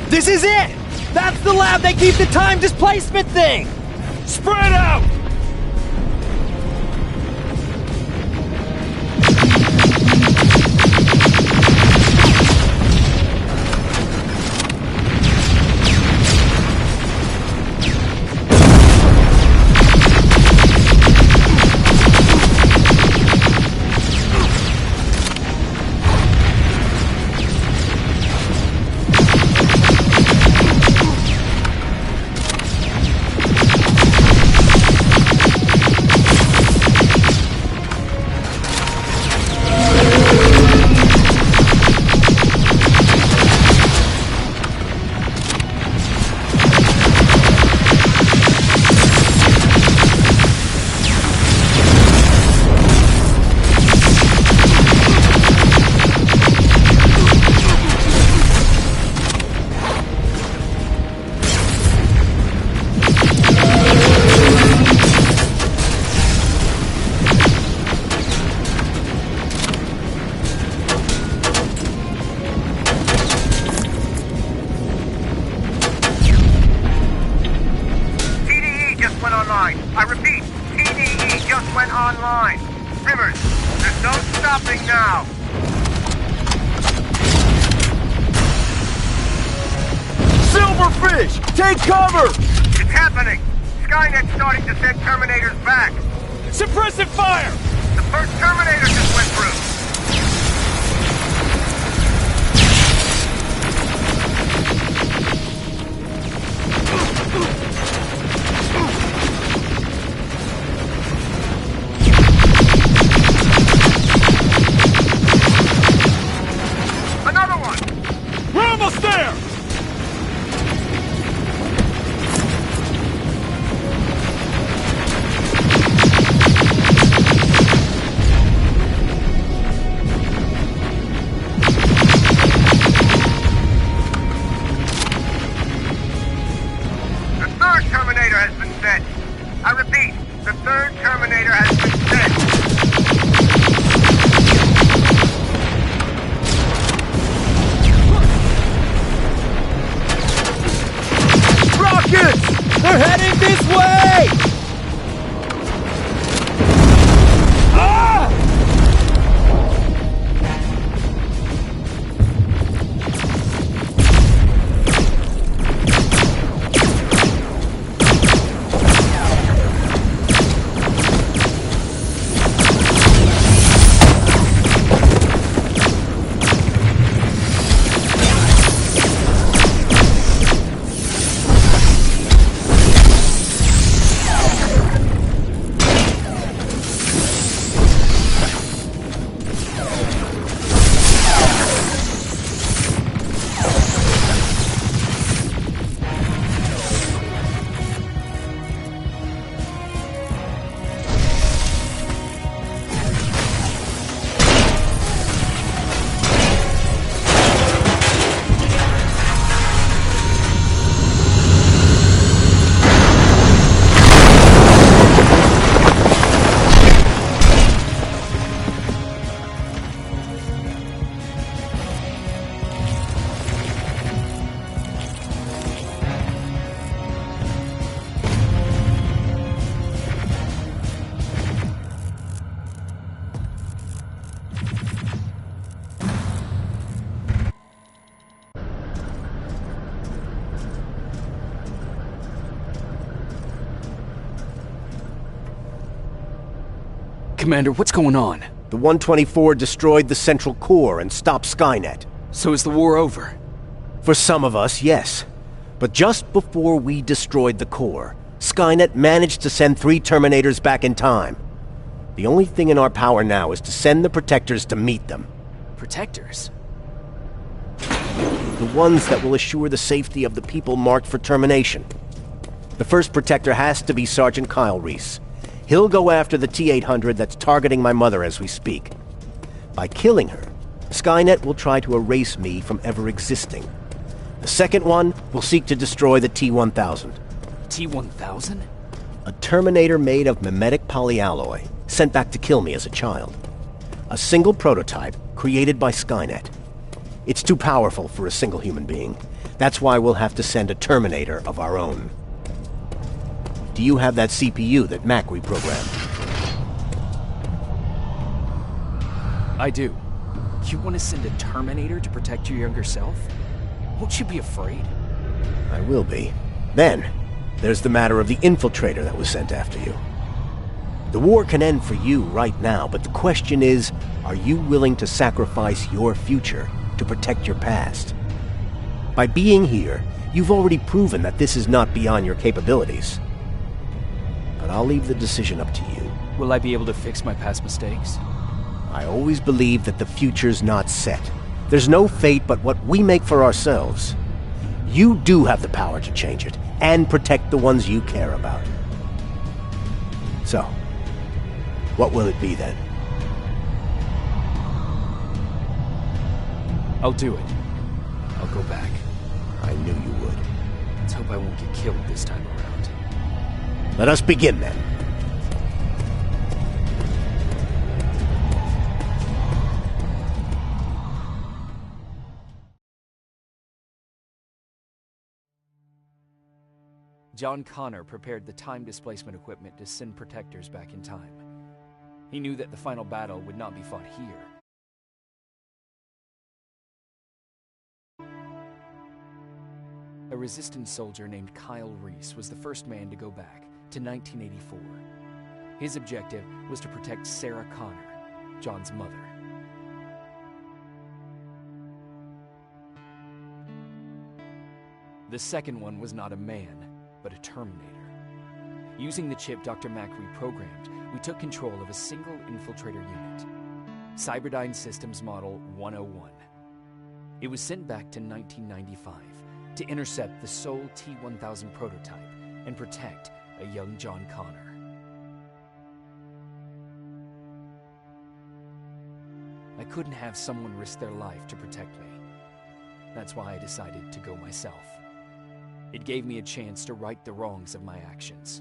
Speaker 3: This is it! That's the lab that keeps the time displacement thing!
Speaker 14: Spread out!
Speaker 9: I repeat, TDE just went online. Rivers, there's no stopping now.
Speaker 6: Silverfish! Take cover!
Speaker 9: It's happening. Skynet's starting to send Terminators back.
Speaker 14: Suppressive fire!
Speaker 9: The first Terminator just went through. Another one!
Speaker 14: We're almost there!
Speaker 9: The third Terminator has been sent. I repeat, the third Terminator has been sent.
Speaker 3: Rockets! They're heading this way! Ah!
Speaker 5: Commander, what's going on?
Speaker 8: The 124 destroyed the central core and stopped Skynet.
Speaker 5: So is the war over?
Speaker 8: For some of us, yes. But just before we destroyed the core, Skynet managed to send 3 Terminators back in time. The only thing in our power now is to send the Protectors to meet them.
Speaker 5: Protectors?
Speaker 8: The ones that will assure the safety of the people marked for termination. The first Protector has to be Sergeant Kyle Reese. He'll go after the T-800 that's targeting my mother as we speak. By killing her, Skynet will try to erase me from ever existing. The second one will seek to destroy the T-1000.
Speaker 5: T-1000?
Speaker 8: A Terminator made of mimetic polyalloy, sent back to kill me as a child. A single prototype created by Skynet. It's too powerful for a single human being. That's why we'll have to send a Terminator of our own. Do you have that CPU that Mac reprogrammed?
Speaker 5: I do. You want to send a Terminator to protect your younger self? Won't you be afraid?
Speaker 8: I will be. Then, there's the matter of the infiltrator that was sent after you. The war can end for you right now, but the question is, are you willing to sacrifice your future to protect your past? By being here, you've already proven that this is not beyond your capabilities. But I'll leave the decision up to you.
Speaker 5: Will I be able to fix my past mistakes?
Speaker 8: I always believe that the future's not set. There's no fate but what we make for ourselves. You do have the power to change it, and protect the ones you care about. So, what will it be then?
Speaker 5: I'll do it. I'll go back.
Speaker 8: I knew you would.
Speaker 5: Let's hope I won't get killed this time around.
Speaker 8: Let us begin then.
Speaker 5: John Connor prepared the time displacement equipment to send Protectors back in time. He knew that the final battle would not be fought here. A Resistance soldier named Kyle Reese was the first man to go back to 1984. His objective was to protect Sarah Connor, John's mother. The second one was not a man, but a Terminator. Using the chip Dr. Mack reprogrammed, we took control of a single infiltrator unit, Cyberdyne Systems Model 101. It was sent back to 1995 to intercept the sole T-1000 prototype and protect a young John Connor. I couldn't have someone risk their life to protect me. That's why I decided to go myself. It gave me a chance to right the wrongs of my actions.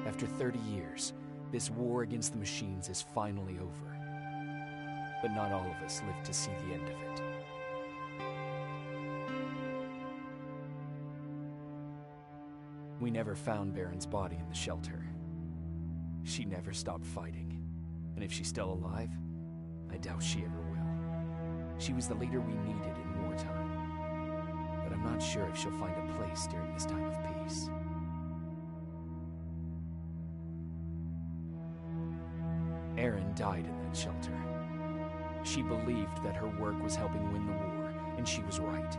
Speaker 5: After 30 years, this war against the machines is finally over. But not all of us lived to see the end of it. We never found Baron's body in the shelter. She never stopped fighting, and if she's still alive, I doubt she ever will. She was the leader we needed in wartime, but I'm not sure if she'll find a place during this time of peace. Erin died in that shelter. She believed that her work was helping win the war, and she was right.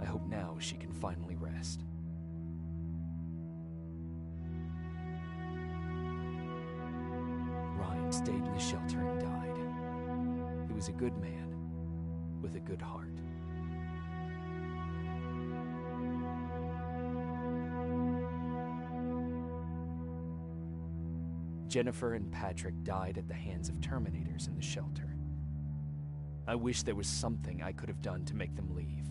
Speaker 5: I hope now she can finally rest. Ryan stayed in the shelter and died. He was a good man, with a good heart. Jennifer and Patrick died at the hands of Terminators in the shelter. I wish there was something I could have done to make them leave.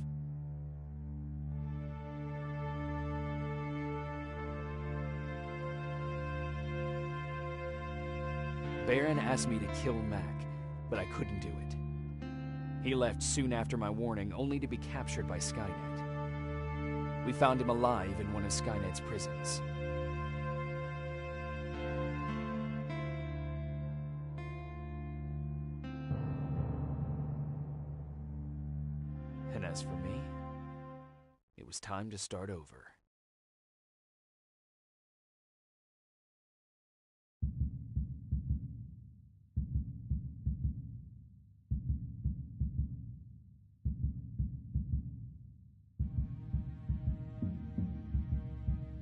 Speaker 5: Baron asked me to kill Mac, but I couldn't do it. He left soon after my warning, only to be captured by Skynet. We found him alive in one of Skynet's prisons. And as for me, It was time to start over.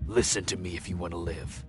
Speaker 2: Listen to me if you want to live.